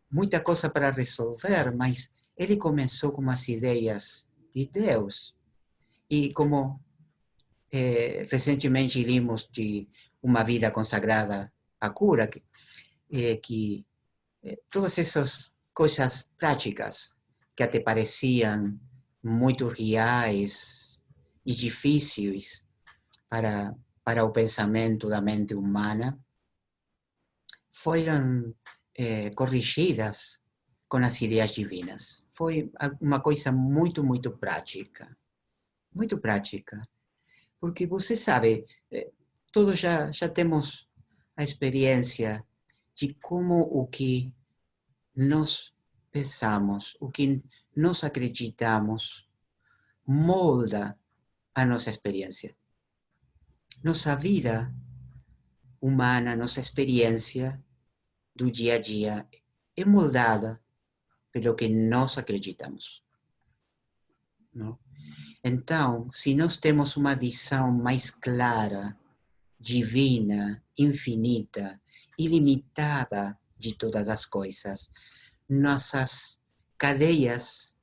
muita coisa para resolver, mas ele começou com as ideias de Deus. E como recentemente lemos de uma vida consagrada à cura, que todas essas coisas práticas que até pareciam muito reais e difíceis para o pensamento da mente humana, foram corrigidas com as ideias divinas. Foi uma coisa muito, muito prática. Muito prática. Porque você sabe, todos já temos a experiência de como o que nós pensamos, o que nós acreditamos, molda a nossa experiência. Nossa vida humana, nossa experiência do dia a dia é moldada pelo que nós acreditamos. Não? Então, se nós temos uma visão mais clara, divina, infinita, ilimitada de todas as coisas, nossas cadeias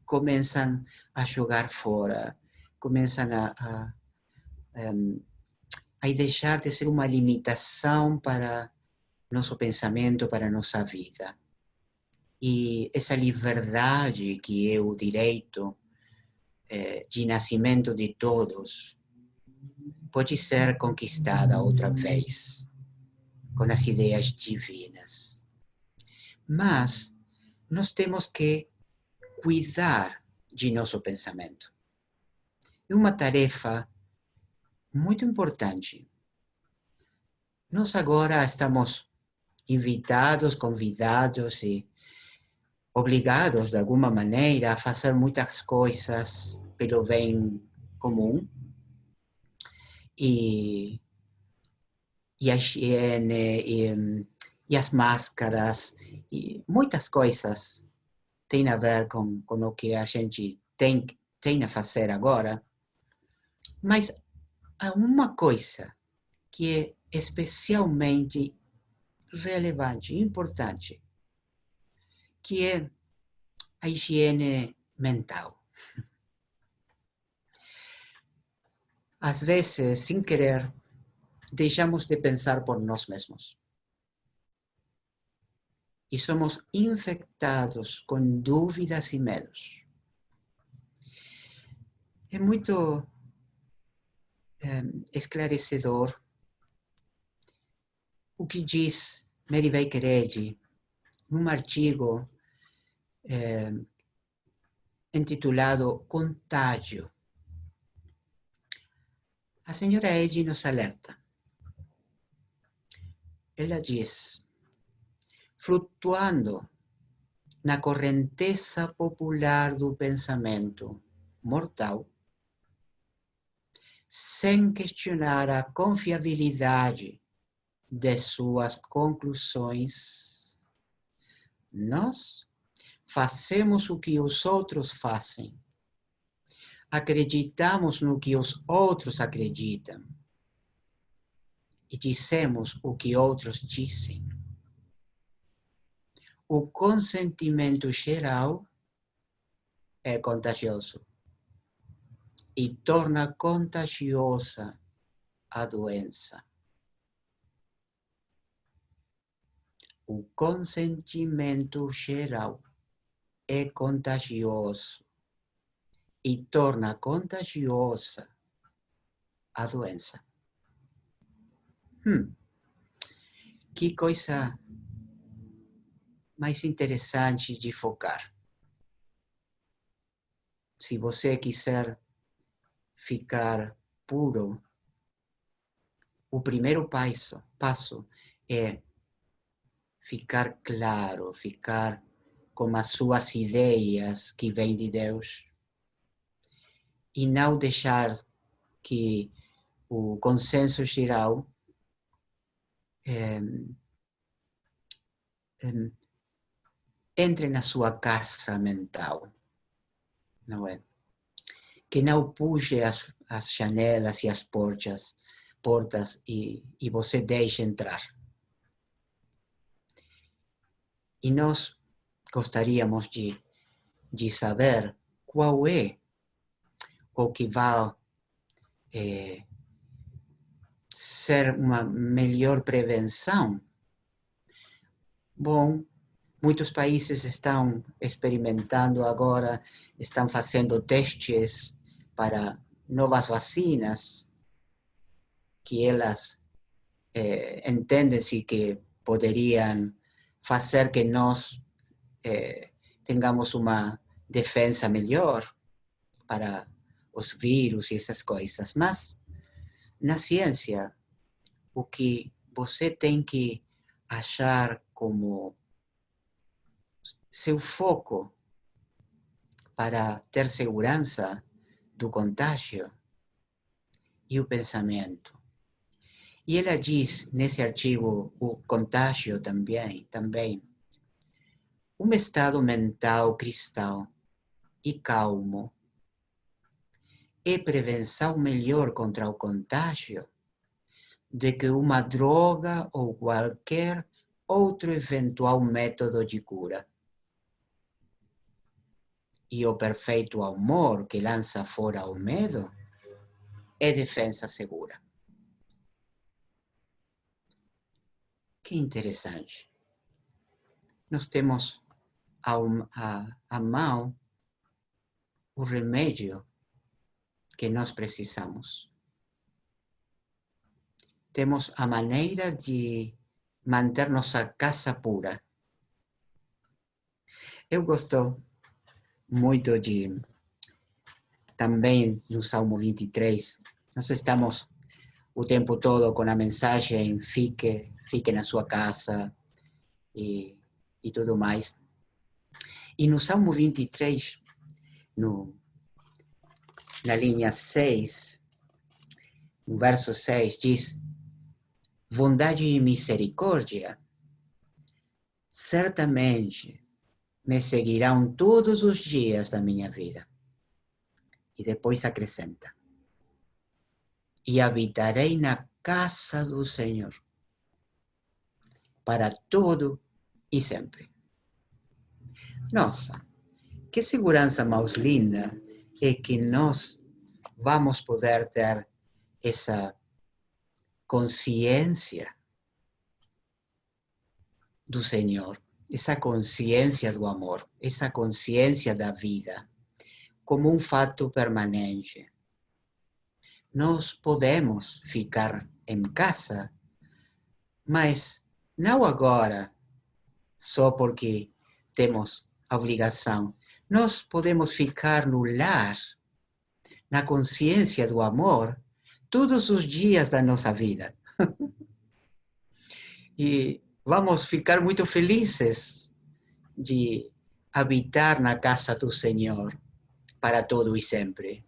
começam a jogar fora, começam a deixar de ser uma limitação para nosso pensamento, para nossa vida. E essa liberdade que é o direito de nascimento de todos pode ser conquistada outra vez com as ideias divinas. Mas nós temos que cuidar de nosso pensamento. É uma tarefa muito importante. Nós agora estamos invitados, convidados e obrigados, de alguma maneira, a fazer muitas coisas pelo bem comum. E a higiene, e as máscaras, e muitas coisas têm a ver com o que a gente tem a fazer agora. Mas há uma coisa que é especialmente relevante, importante, que é a higiene mental. Às vezes, sem querer, deixamos de pensar por nós mesmos. E somos infectados com dúvidas e medos. É muito esclarecedor o que diz Mary Baker Eddy num artigo intitulado Contágio. A senhora Eddy nos alerta. Ela diz: flutuando na correnteza popular do pensamento mortal, sem questionar a confiabilidade de suas conclusões, nós fazemos o que os outros fazem, acreditamos no que os outros acreditam e dizemos o que outros dizem. O consentimento geral é contagioso e torna contagiosa a doença. O consentimento geral é contagioso e torna contagiosa a doença. Que coisa mais interessante de focar. Se você quiser ficar puro, o primeiro passo é ficar claro, ficar com as suas ideias que vêm de Deus e não deixar que o consenso geral entre na sua casa mental, não é? Que não puxe as janelas e as portas e você deixe entrar. E nós gostaríamos de saber qual é o que vai ser uma melhor prevenção. Bom, muitos países estão experimentando agora, estão fazendo testes para novas vacinas, que elas entendem-se que poderiam fazer que nós tenhamos uma defesa melhor para os vírus e essas coisas. Mas, na ciência, o que você tem que achar como seu foco para ter segurança do contágio e o pensamento. E ela diz, nesse artigo, o contágio também, um estado mental cristão e calmo é prevenção melhor contra o contágio do que uma droga ou qualquer outro eventual método de cura. E o perfeito amor que lança fora o medo é defesa segura. Que interessante. Nós temos à mão o remédio que nós precisamos. Temos a maneira de manter nossa casa pura. Eu gosto muito de, também no Salmo 23, nós estamos o tempo todo com a mensagem fique na sua casa e tudo mais. E no Salmo 23, na linha 6, no verso 6, diz: bondade e misericórdia certamente me seguirão todos os dias da minha vida. E depois acrescenta: e habitarei na casa do Senhor para todo e sempre. Nossa, que segurança mais linda é que nós vamos poder ter essa consciência do Senhor, essa consciência do amor, essa consciência da vida, como um fato permanente. Nós podemos ficar em casa, mas não agora, só porque temos a obrigação. Nós podemos ficar no lar, na consciência do amor, todos os dias da nossa vida. E vamos ficar muito felizes de habitar na casa do Senhor para todo e sempre.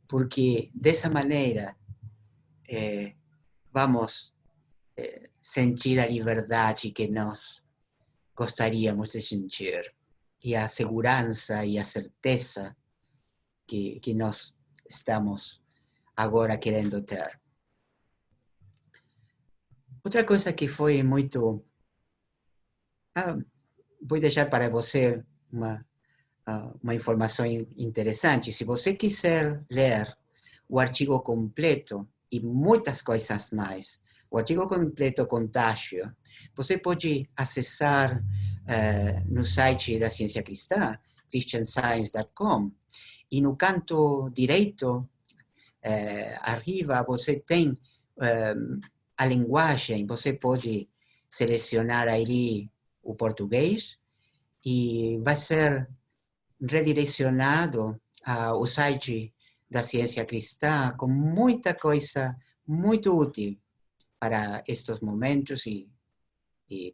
Porque dessa maneira vamos sentir a liberdade que nós gostaríamos de sentir e a segurança e a certeza que nós estamos agora querendo ter. Outra coisa que foi muito... vou deixar para você uma informação interessante. Se você quiser ler o artigo completo e muitas coisas mais, o artigo completo Contágio, você pode acessar no site da Ciência Cristã, christianscience.com, e no canto direito, arriba, você tem a linguagem, você pode selecionar ali o português e vai ser redirecionado ao site da Ciência Cristã com muita coisa muito útil para estes momentos e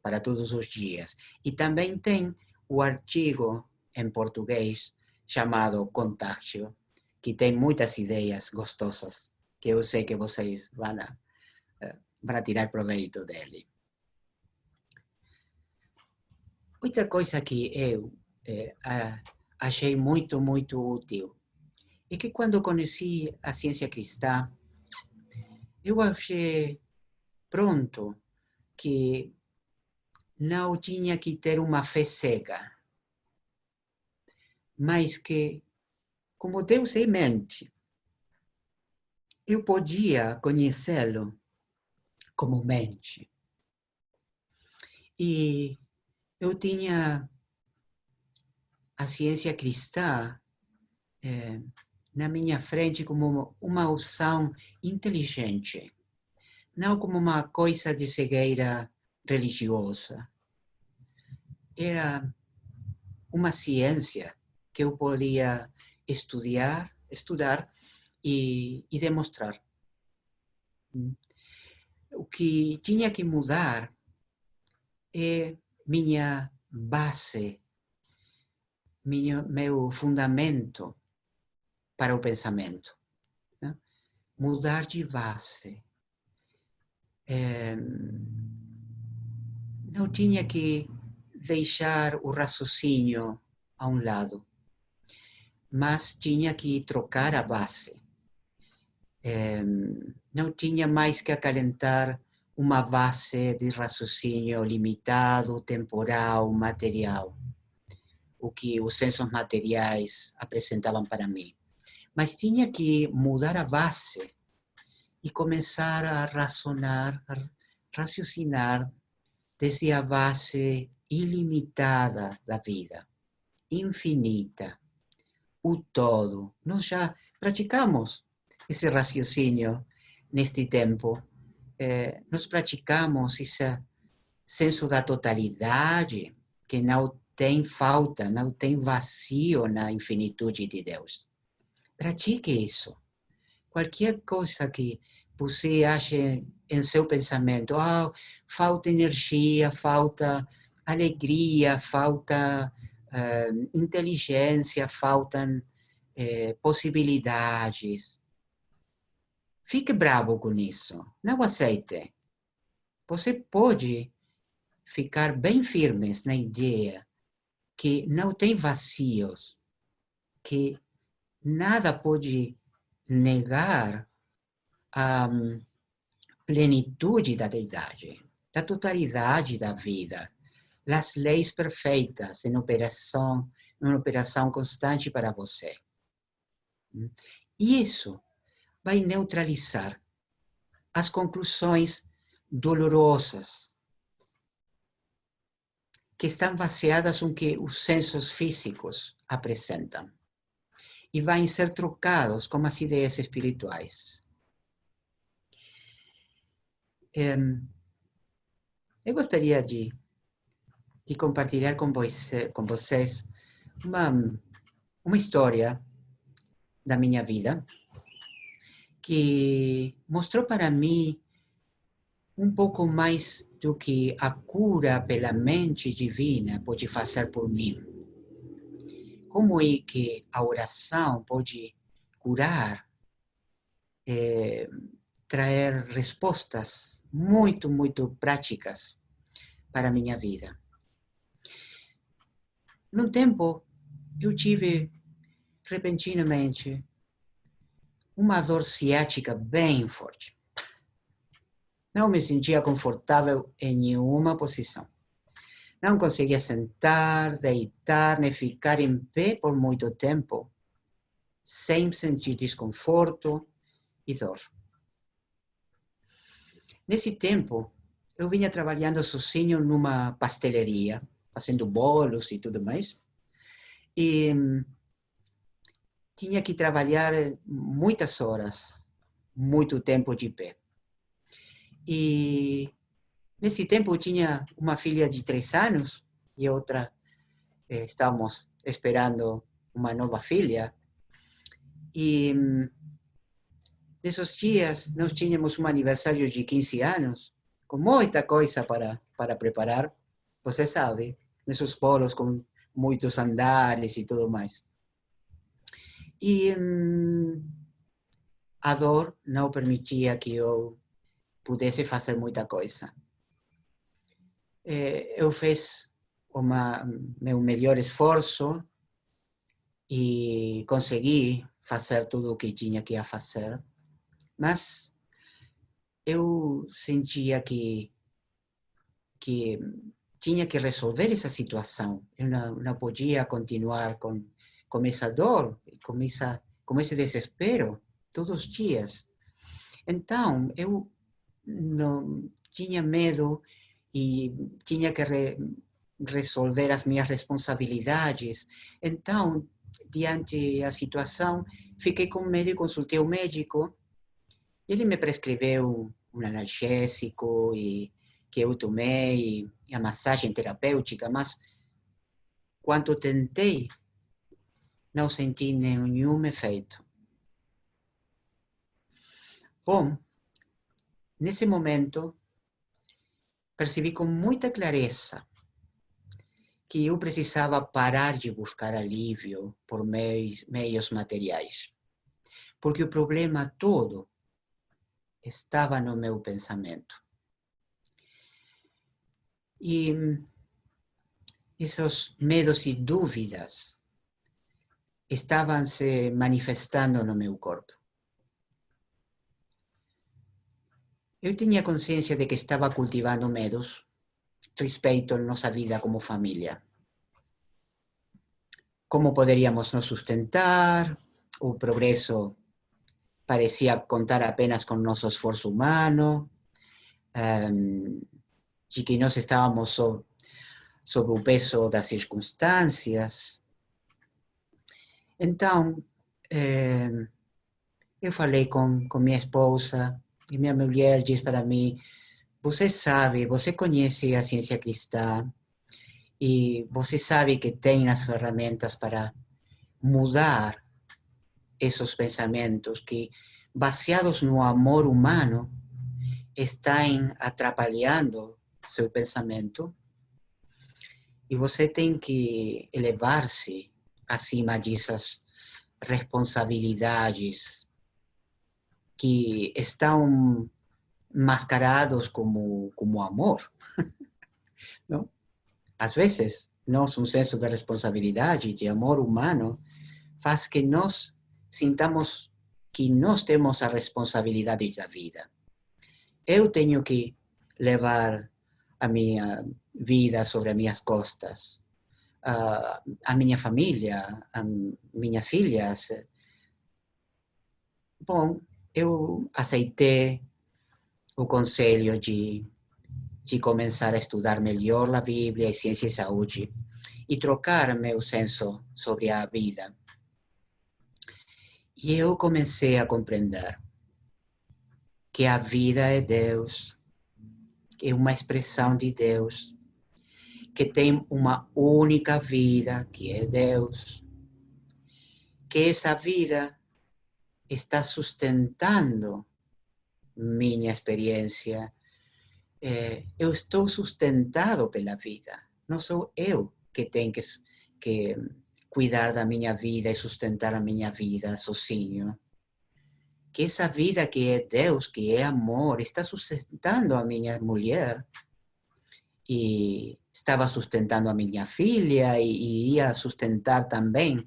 para todos os dias. E também tem o artigo em português chamado Contágio, que tem muitas ideias gostosas que eu sei que vocês vão tirar proveito dele. Outra coisa que eu achei muito, muito útil é que quando conheci a ciência cristã, eu achei pronto que não tinha que ter uma fé cega, mas que, como Deus é mente, eu podia conhecê-lo como mente. E eu tinha a ciência cristã na minha frente como uma opção inteligente, não como uma coisa de cegueira religiosa. Era uma ciência que eu podia estudar e demonstrar. O que tinha que mudar é minha base, meu fundamento para o pensamento. Né? Mudar de base. não tinha que deixar o raciocínio a um lado, mas tinha que trocar a base. Não tinha mais que acalentar uma base de raciocínio limitado, temporal, material, o que os sensos materiais apresentavam para mim. Mas tinha que mudar a base e começar a razonar, a raciocinar desde a base ilimitada da vida, infinita, o todo. Nós já praticamos esse raciocínio neste tempo. Nós praticamos esse senso da totalidade, que não tem falta, não tem vazio na infinitude de Deus. Pratique isso. Qualquer coisa que você ache em seu pensamento, falta energia, falta alegria, falta inteligência, faltam possibilidades. Fique bravo com isso. Não aceite. Você pode ficar bem firmes na ideia que não tem vazios, que nada pode negar a plenitude da deidade, da totalidade da vida, as leis perfeitas em operação constante para você. E isso vai neutralizar as conclusões dolorosas que estão baseadas no que os sensos físicos apresentam e vão ser trocados com as ideias espirituais. Eu gostaria de compartilhar com vocês uma história da minha vida que mostrou para mim um pouco mais do que a cura pela mente divina pode fazer por mim. Como é que a oração pode curar, trazer respostas muito, muito práticas para a minha vida. Num tempo, eu tive, repentinamente, uma dor ciática bem forte. Não me sentia confortável em nenhuma posição. Não conseguia sentar, deitar, nem ficar em pé por muito tempo, sem sentir desconforto e dor. Nesse tempo, eu vinha trabalhando sozinho numa pastelaria, fazendo bolos e tudo mais, e tinha que trabalhar muitas horas, muito tempo de pé. E nesse tempo eu tinha uma filha de 3 anos e outra, estávamos esperando uma nova filha. E nesses dias nós tínhamos um aniversário de 15 anos, com muita coisa para preparar, você sabe, nesses bolos com muitos andares e tudo mais. E a dor não permitia que eu pudesse fazer muita coisa. Eu fiz meu melhor esforço e consegui fazer tudo o que tinha que fazer, mas eu sentia que tinha que resolver essa situação. Eu não podia continuar com essa dor, com esse desespero todos os dias. Então, eu não tinha medo e tinha que resolver as minhas responsabilidades. Então, diante da situação, fiquei com medo e consultei o médico. Ele me prescreveu um analgésico que eu tomei e a massagem terapêutica, mas quando tentei, não senti nenhum efeito. Bom, nesse momento, percebi com muita clareza que eu precisava parar de buscar alívio por meios materiais, porque o problema todo estava no meu pensamento. E esses medos e dúvidas estavam se manifestando no meu corpo. Eu tinha consciência de que estava cultivando medos respeito a nossa vida como família. Como poderíamos nos sustentar, o progresso parecia contar apenas com nosso esforço humano, de que nós estávamos sob o peso das circunstâncias. Então, eu falei com minha esposa, e minha mulher diz para mim, você sabe, você conhece a ciência cristã, e você sabe que tem as ferramentas para mudar esses pensamentos que, baseados no amor humano, estão atrapalhando seu pensamento, e você tem que elevar-se acima dessas responsabilidades que estão mascarados como amor, não? Às vezes, um senso de responsabilidade, de amor humano, faz que nós sintamos que nós temos a responsabilidade da vida. Eu tenho que levar a minha vida sobre as minhas costas, a minha família, a minhas filhas. Bom, eu aceitei o conselho de começar a estudar melhor a Bíblia e ciência e saúde e trocar meu senso sobre a vida. E eu comecei a compreender que a vida é Deus, que é uma expressão de Deus, que tem uma única vida, que é Deus, que essa vida está sustentando minha experiência. Eu estou sustentado pela vida, não sou eu que tenho que cuidar da minha vida e sustentar a minha vida sozinho. Que essa vida que é Deus, que é amor, está sustentando a minha mulher e estava sustentando a minha filha e ia sustentar também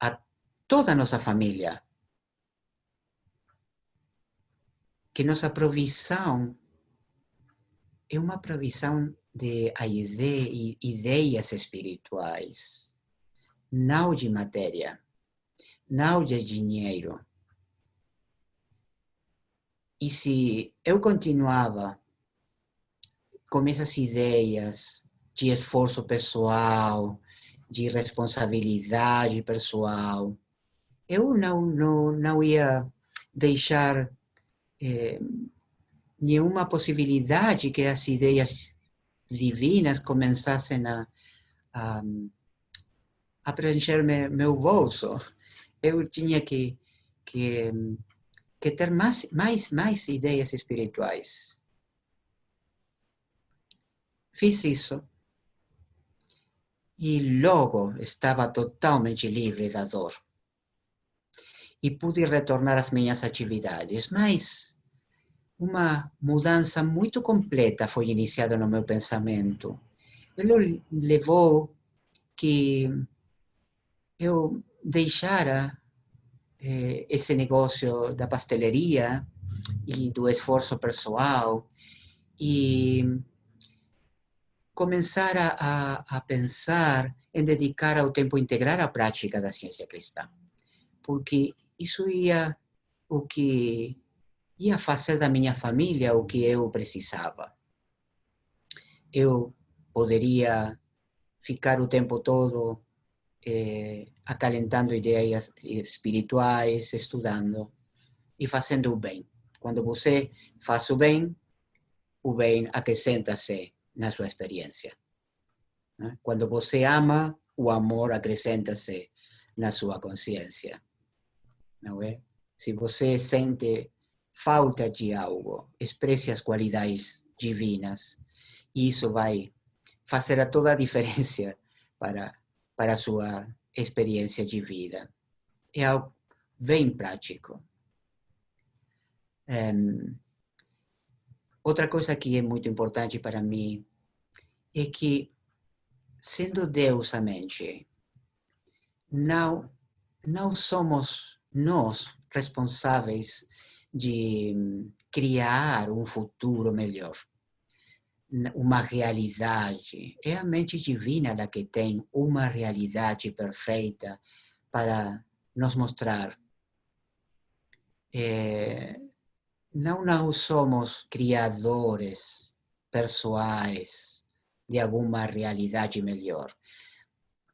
a toda a nossa família. Que nossa provisão é uma provisão de ideias espirituais, não de matéria, não de dinheiro. E se eu continuava com essas ideias de esforço pessoal, de responsabilidade pessoal, eu não ia deixar nenhuma possibilidade que as ideias divinas começassem a preencher meu bolso. Eu tinha que ter mais ideias espirituais. Fiz isso e logo estava totalmente livre da dor. E pude retornar às minhas atividades, mas uma mudança muito completa foi iniciada no meu pensamento. Ele levou que eu deixara esse negócio da pastelaria e do esforço pessoal e começar a pensar em dedicar ao tempo integral à prática da ciência cristã. Porque isso ia fazer da minha família o que eu precisava. Eu poderia ficar o tempo todo acalentando ideias espirituais, estudando e fazendo o bem. Quando você faz o bem acrescenta-se na sua experiência. Quando você ama, o amor acrescenta-se na sua consciência. Não é? Se você sente falta de algo, expresse as qualidades divinas. E isso vai fazer toda a diferença para a sua experiência de vida. É algo bem prático. Outra coisa que é muito importante para mim é que, sendo Deus a mente, não somos nós responsáveis de criar um futuro melhor, uma realidade. É a mente divina a que tem uma realidade perfeita para nos mostrar. Não somos criadores pessoais de alguma realidade melhor.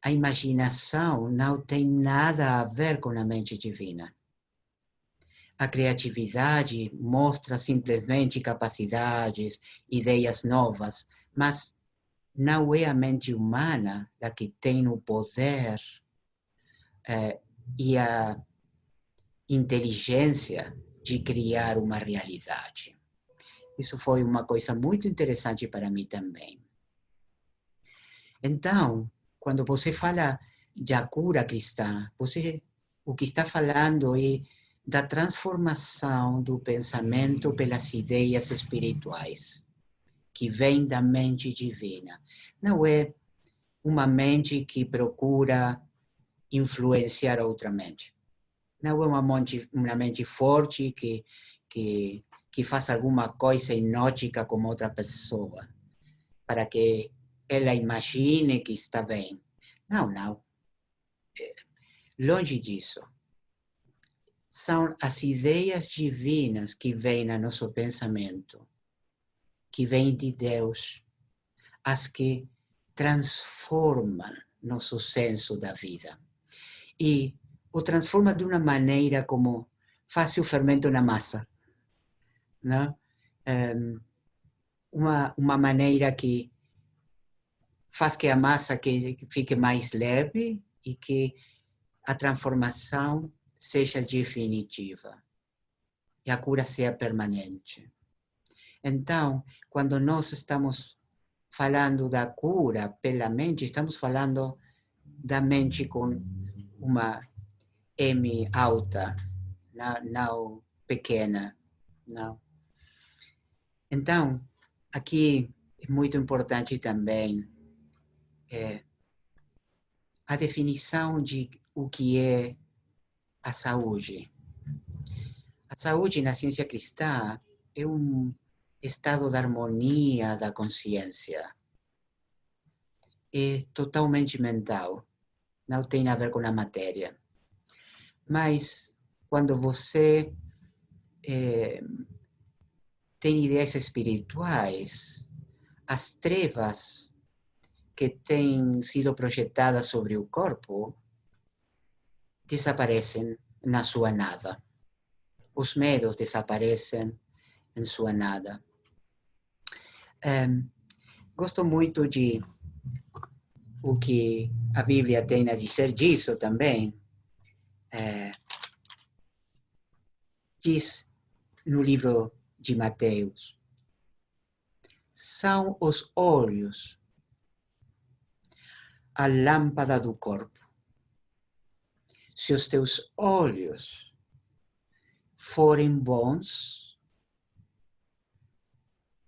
A imaginação não tem nada a ver com a mente divina. A criatividade mostra simplesmente capacidades, ideias novas, mas não é a mente humana a que tem o poder e a inteligência de criar uma realidade. Isso foi uma coisa muito interessante para mim também. Então, quando você fala de cura cristã, o que está falando é da transformação do pensamento pelas ideias espirituais, que vem da mente divina. Não é uma mente que procura influenciar outra mente. Não é uma mente forte que faz alguma coisa inótica com outra pessoa, para que ela imagine que está bem. Não. Longe disso. São as ideias divinas que vêm no nosso pensamento, que vêm de Deus, as que transformam nosso senso da vida. E o transforma de uma maneira como faz o fermento na massa, né? Uma maneira que faz que a massa fique mais leve e que a transformação seja definitiva e a cura seja permanente. Então, quando nós estamos falando da cura pela mente, estamos falando da mente com uma M alta, não pequena. Não. Então, aqui é muito importante também a definição de o que é a saúde. A saúde na ciência cristã é um estado de harmonia da consciência. É totalmente mental, não tem a ver com a matéria. Mas, quando você tem ideias espirituais, as trevas que têm sido projetadas sobre o corpo desaparecem na sua nada. Os medos desaparecem em sua nada. Gosto muito de o que a Bíblia tem a dizer disso também. Diz no livro de Mateus: são os olhos a lâmpada do corpo. Se os teus olhos forem bons,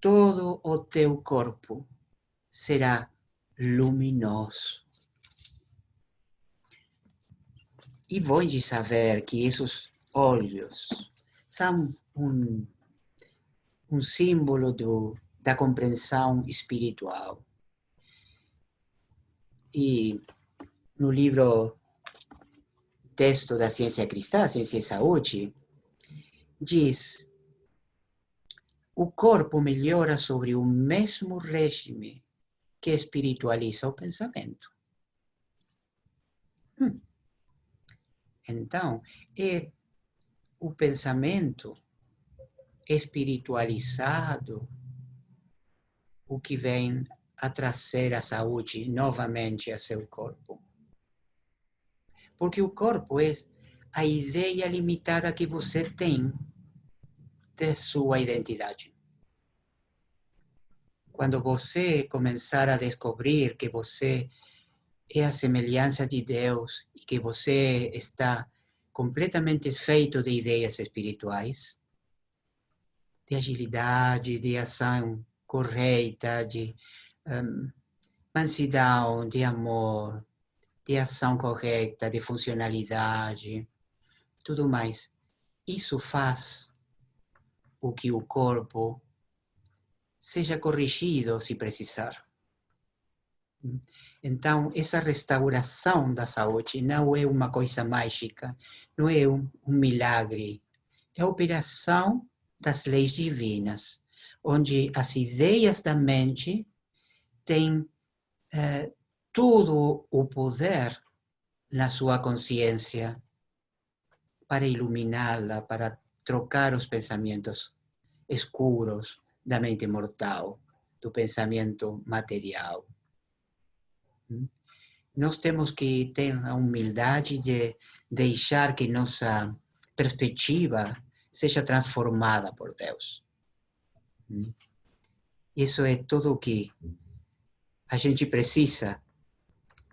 todo o teu corpo será luminoso. E bom de saber que esses olhos são um símbolo da compreensão espiritual. E no livro Texto da Ciência Cristã, Ciência e Saúde, diz: o corpo melhora sobre o mesmo regime que espiritualiza o pensamento. Então, é o pensamento espiritualizado o que vem a trazer a saúde novamente a seu corpo. Porque o corpo é a ideia limitada que você tem de sua identidade. Quando você começar a descobrir que você é a semelhança de Deus e que você está completamente feito de ideias espirituais, de agilidade, de ação correta, de mansidão, de amor, de ação correta, de funcionalidade, tudo mais. Isso faz o que o corpo seja corrigido se precisar. Então, essa restauração da saúde não é uma coisa mágica, não é um milagre. É a operação das leis divinas, onde as ideias da mente têm todo o poder na sua consciência para iluminá-la, para trocar os pensamentos escuros da mente mortal, do pensamento material. Nós temos que ter a humildade de deixar que nossa perspectiva seja transformada por Deus. Isso é tudo o que a gente precisa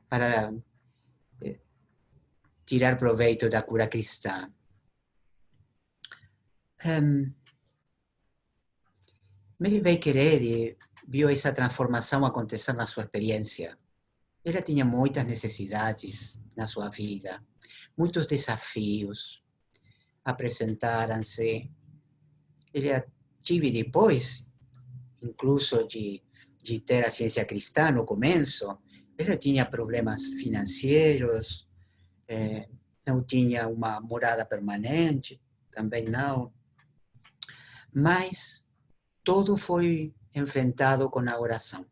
para tirar proveito da cura cristã. Mary Baker Eddy viu essa transformação acontecer na sua experiência. Ela tinha muitas necessidades na sua vida, muitos desafios apresentaram-se. Ela tive depois, incluso de ter a ciência cristã no começo, ela tinha problemas financeiros, não tinha uma morada permanente, também não. Mas todo foi enfrentado com a oração.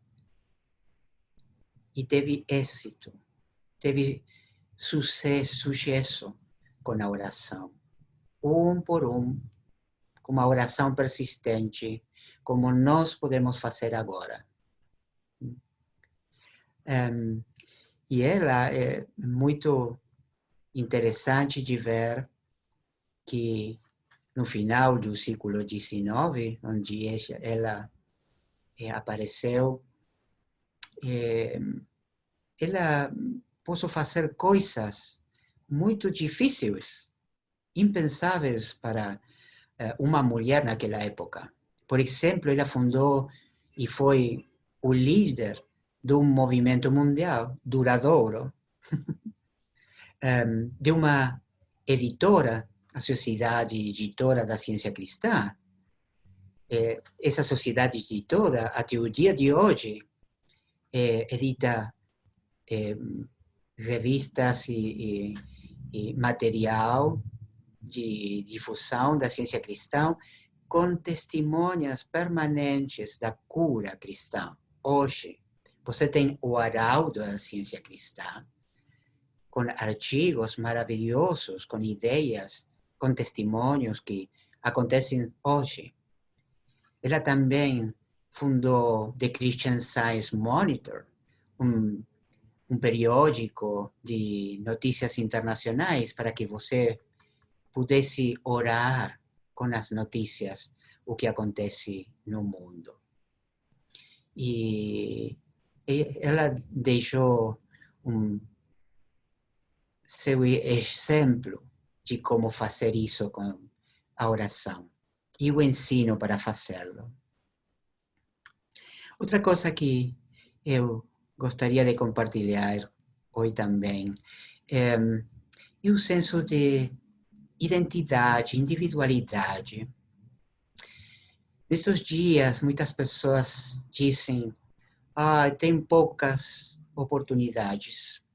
E teve êxito, teve sucesso com a oração. Por com uma oração persistente, como nós podemos fazer agora. E ela é muito interessante de ver que no final do século XIX, onde ela apareceu, ela pôde fazer coisas muito difíceis, impensáveis para uma mulher naquela época. Por exemplo, ela fundou e foi o líder de um movimento mundial duradouro, de uma editora, a Sociedade Editora da Ciência Cristã. Essa sociedade editora, até o dia de hoje, edita revistas e material de difusão da ciência cristã com testemunhas permanentes da cura cristã. Hoje, você tem o Arauto da Ciência Cristã, com artigos maravilhosos, com ideias, com testemunhos que acontecem hoje. Ela também fundou The Christian Science Monitor, um periódico de notícias internacionais para que você pudesse orar com as notícias o que acontece no mundo. E ela deixou seu exemplo de como fazer isso com a oração e o ensino para fazê-lo. Outra coisa que eu gostaria de compartilhar hoje também é o senso de identidade, individualidade. Nestes dias, muitas pessoas dizem: tem poucas oportunidades,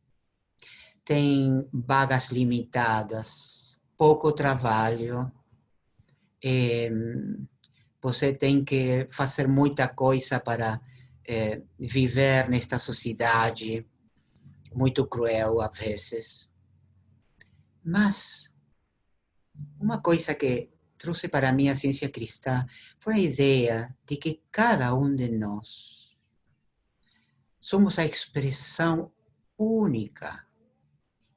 tem vagas limitadas, pouco trabalho, você tem que fazer muita coisa para viver nesta sociedade muito cruel às vezes. Mas uma coisa que trouxe para mim a ciência cristã foi a ideia de que cada de nós somos a expressão única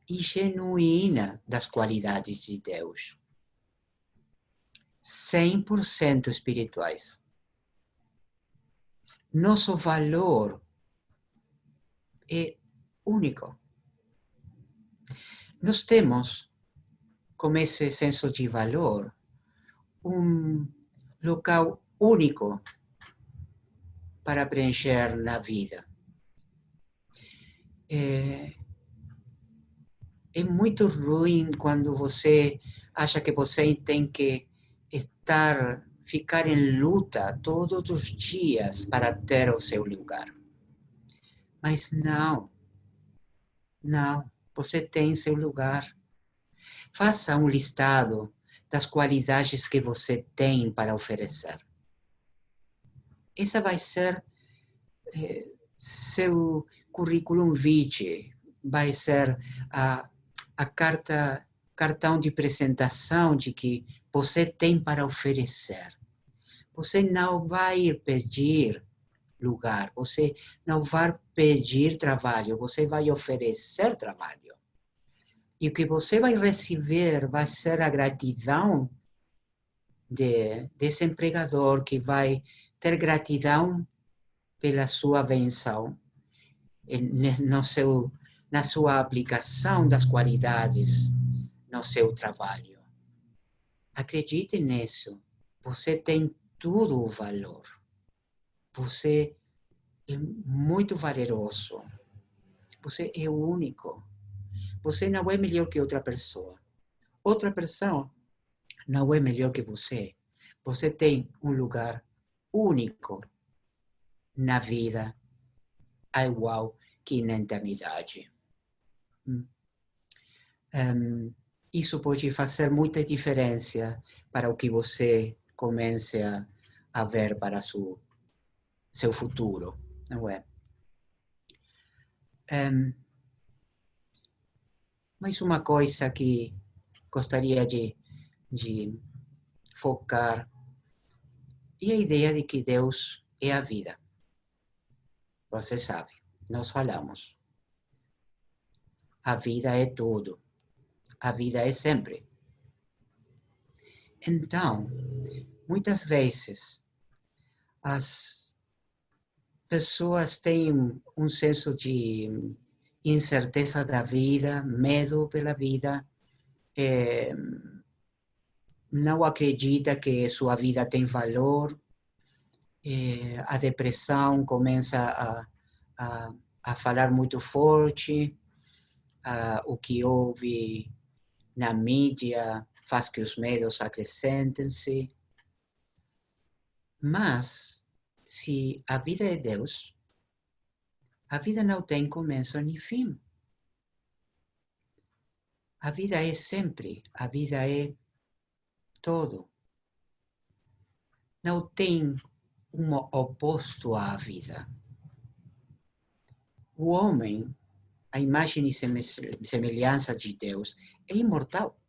e genuína das qualidades de Deus. 100% espirituais. Nosso valor é único. Nós temos, com esse senso de valor, um local único para preencher na vida. É muito ruim quando você acha que você tem que ficar em luta todos os dias para ter o seu lugar. Mas não, você tem seu lugar. Faça um listado das qualidades que você tem para oferecer. Essa vai ser seu currículo vitae, vai ser a cartão de apresentação de que você tem para oferecer. Você não vai pedir lugar, você não vai pedir trabalho, você vai oferecer trabalho. E o que você vai receber vai ser a gratidão desse empregador, que vai ter gratidão pela sua benção na sua aplicação das qualidades no seu trabalho. Acredite nisso. Você tem todo o valor. Você é muito valoroso. Você é único. Você não é melhor que outra pessoa. Outra pessoa não é melhor que você. Você tem um lugar único na vida, igual que na eternidade. Isso pode fazer muita diferença para o que você comece a ver para seu futuro, não é? Mais uma coisa que gostaria de focar é a ideia de que Deus é a vida. Você sabe, nós falamos. A vida é tudo. A vida é sempre. Então, muitas vezes, as pessoas têm um senso de incerteza da vida, medo pela vida, não acredita que sua vida tem valor, a depressão começa a falar muito forte, o que houve na mídia faz que os medos acrescentem-se. Mas, se a vida é Deus, a vida não tem começo nem fim. A vida é sempre, a vida é todo. Não tem um oposto à vida. O homem, a imagem e semelhança de Deus, é imortal.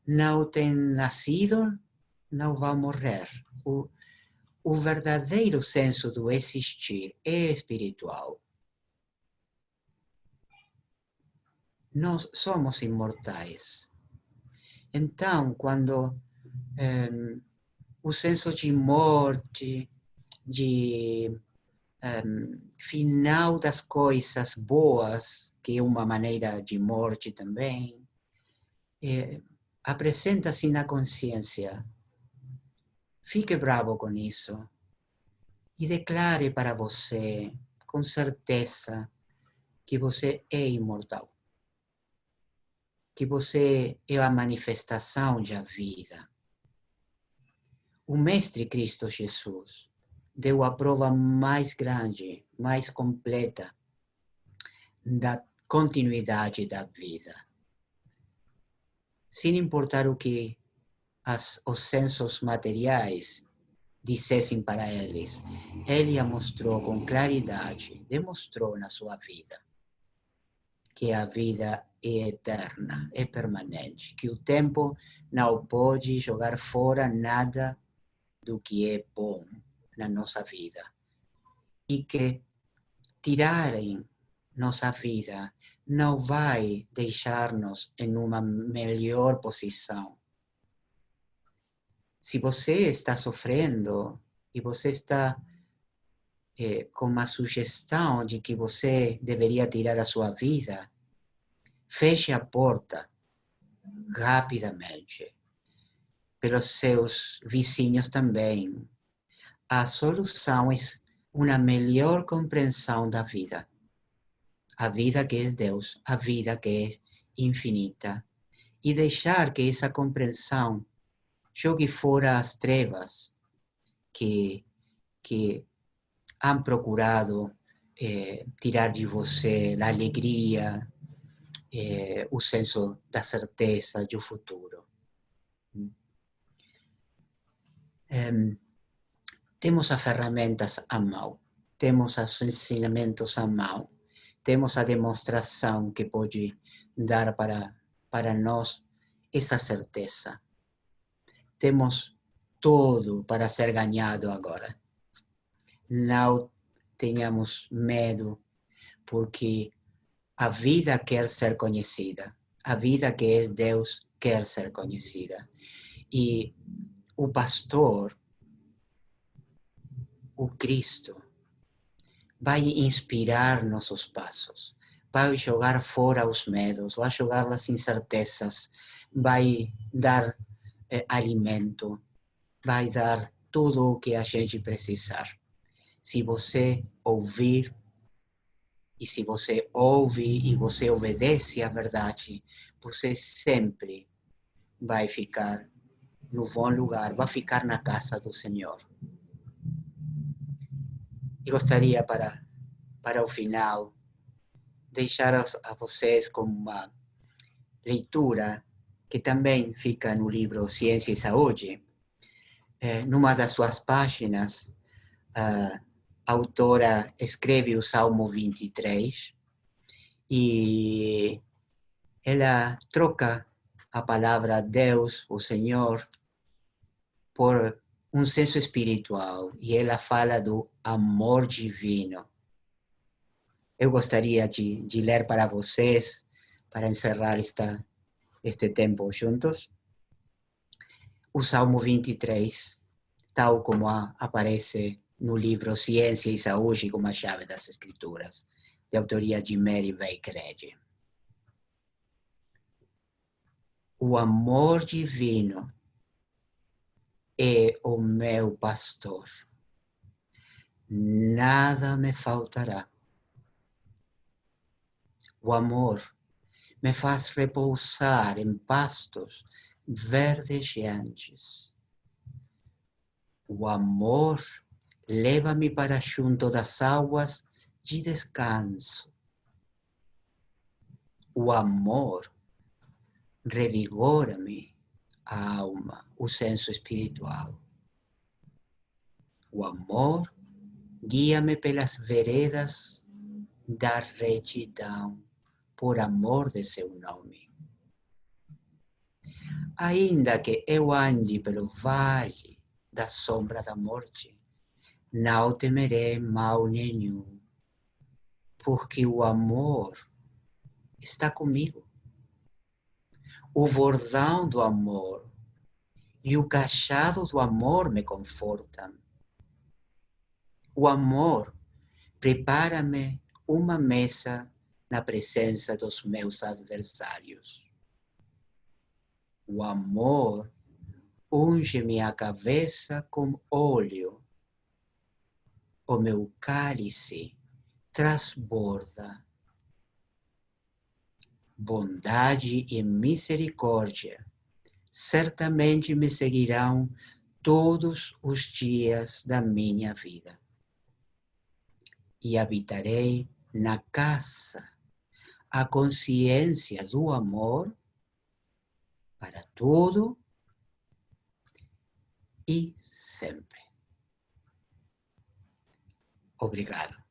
Não tem nascido, não vai morrer. O verdadeiro senso do existir é espiritual. Nós somos imortais. Então, quando o senso de morte, de final das coisas boas, que é uma maneira de morte também, apresenta-se na consciência. Fique bravo com isso e declare para você, com certeza, que você é imortal. Que você é a manifestação da vida. O Mestre Cristo Jesus deu a prova mais grande, mais completa da continuidade da vida. Sem importar o que os sensos materiais dissessem para eles, ele a mostrou com claridade, demonstrou na sua vida que a vida é eterna, é permanente, que o tempo não pode jogar fora nada do que é bom na nossa vida. E que tirarem nossa vida não vai deixar-nos em uma melhor posição. Se você está sofrendo e você está com uma sugestão de que você deveria tirar a sua vida, feche a porta rapidamente. Pelos seus vizinhos também. A solução é uma melhor compreensão da vida. a vida que é Deus, a vida que é infinita, e deixar que essa compreensão jogue fora as trevas que han procurado tirar de você a alegria, o senso da certeza de um futuro. Temos as ferramentas à mão, temos os ensinamentos à mão, temos a demonstração que pode dar para nós essa certeza. Temos tudo para ser ganhado agora. Não tenhamos medo, porque a vida quer ser conhecida. A vida que é Deus quer ser conhecida. E o pastor, o Cristo, vai inspirar nossos passos, vai jogar fora os medos, vai jogar as incertezas, vai dar alimento, vai dar tudo o que a gente precisar. Se você ouvir, e se você ouve e você obedece à verdade, você sempre vai ficar no bom lugar, vai ficar na casa do Senhor. E gostaria, para o final, deixar a vocês com uma leitura que também fica no livro Ciência e Saúde. Numa das suas páginas, a autora escreve o Salmo 23 e ela troca a palavra Deus, o Senhor, por um senso espiritual, e ela fala do amor divino. Eu gostaria de ler para vocês, para encerrar este tempo juntos, o Salmo 23, tal como aparece no livro Ciência e Saúde como a chave das Escrituras, de autoria de Mary Baker Eddy. O amor divino é o meu pastor. Nada me faltará. O amor me faz repousar em pastos verdejantes. O amor leva-me para junto das águas de descanso. O amor revigora-me a alma, o senso espiritual. O amor guia-me pelas veredas da retidão, por amor de seu nome. Ainda que eu ande pelo vale da sombra da morte, não temerei mal nenhum, porque o amor está comigo. O bordão do amor e o cajado do amor me confortam. O amor prepara-me uma mesa na presença dos meus adversários. O amor unge minha cabeça com óleo. O meu cálice transborda. Bondade e misericórdia certamente me seguirão todos os dias da minha vida. E habitarei na casa, a consciência do amor para tudo e sempre. Obrigado.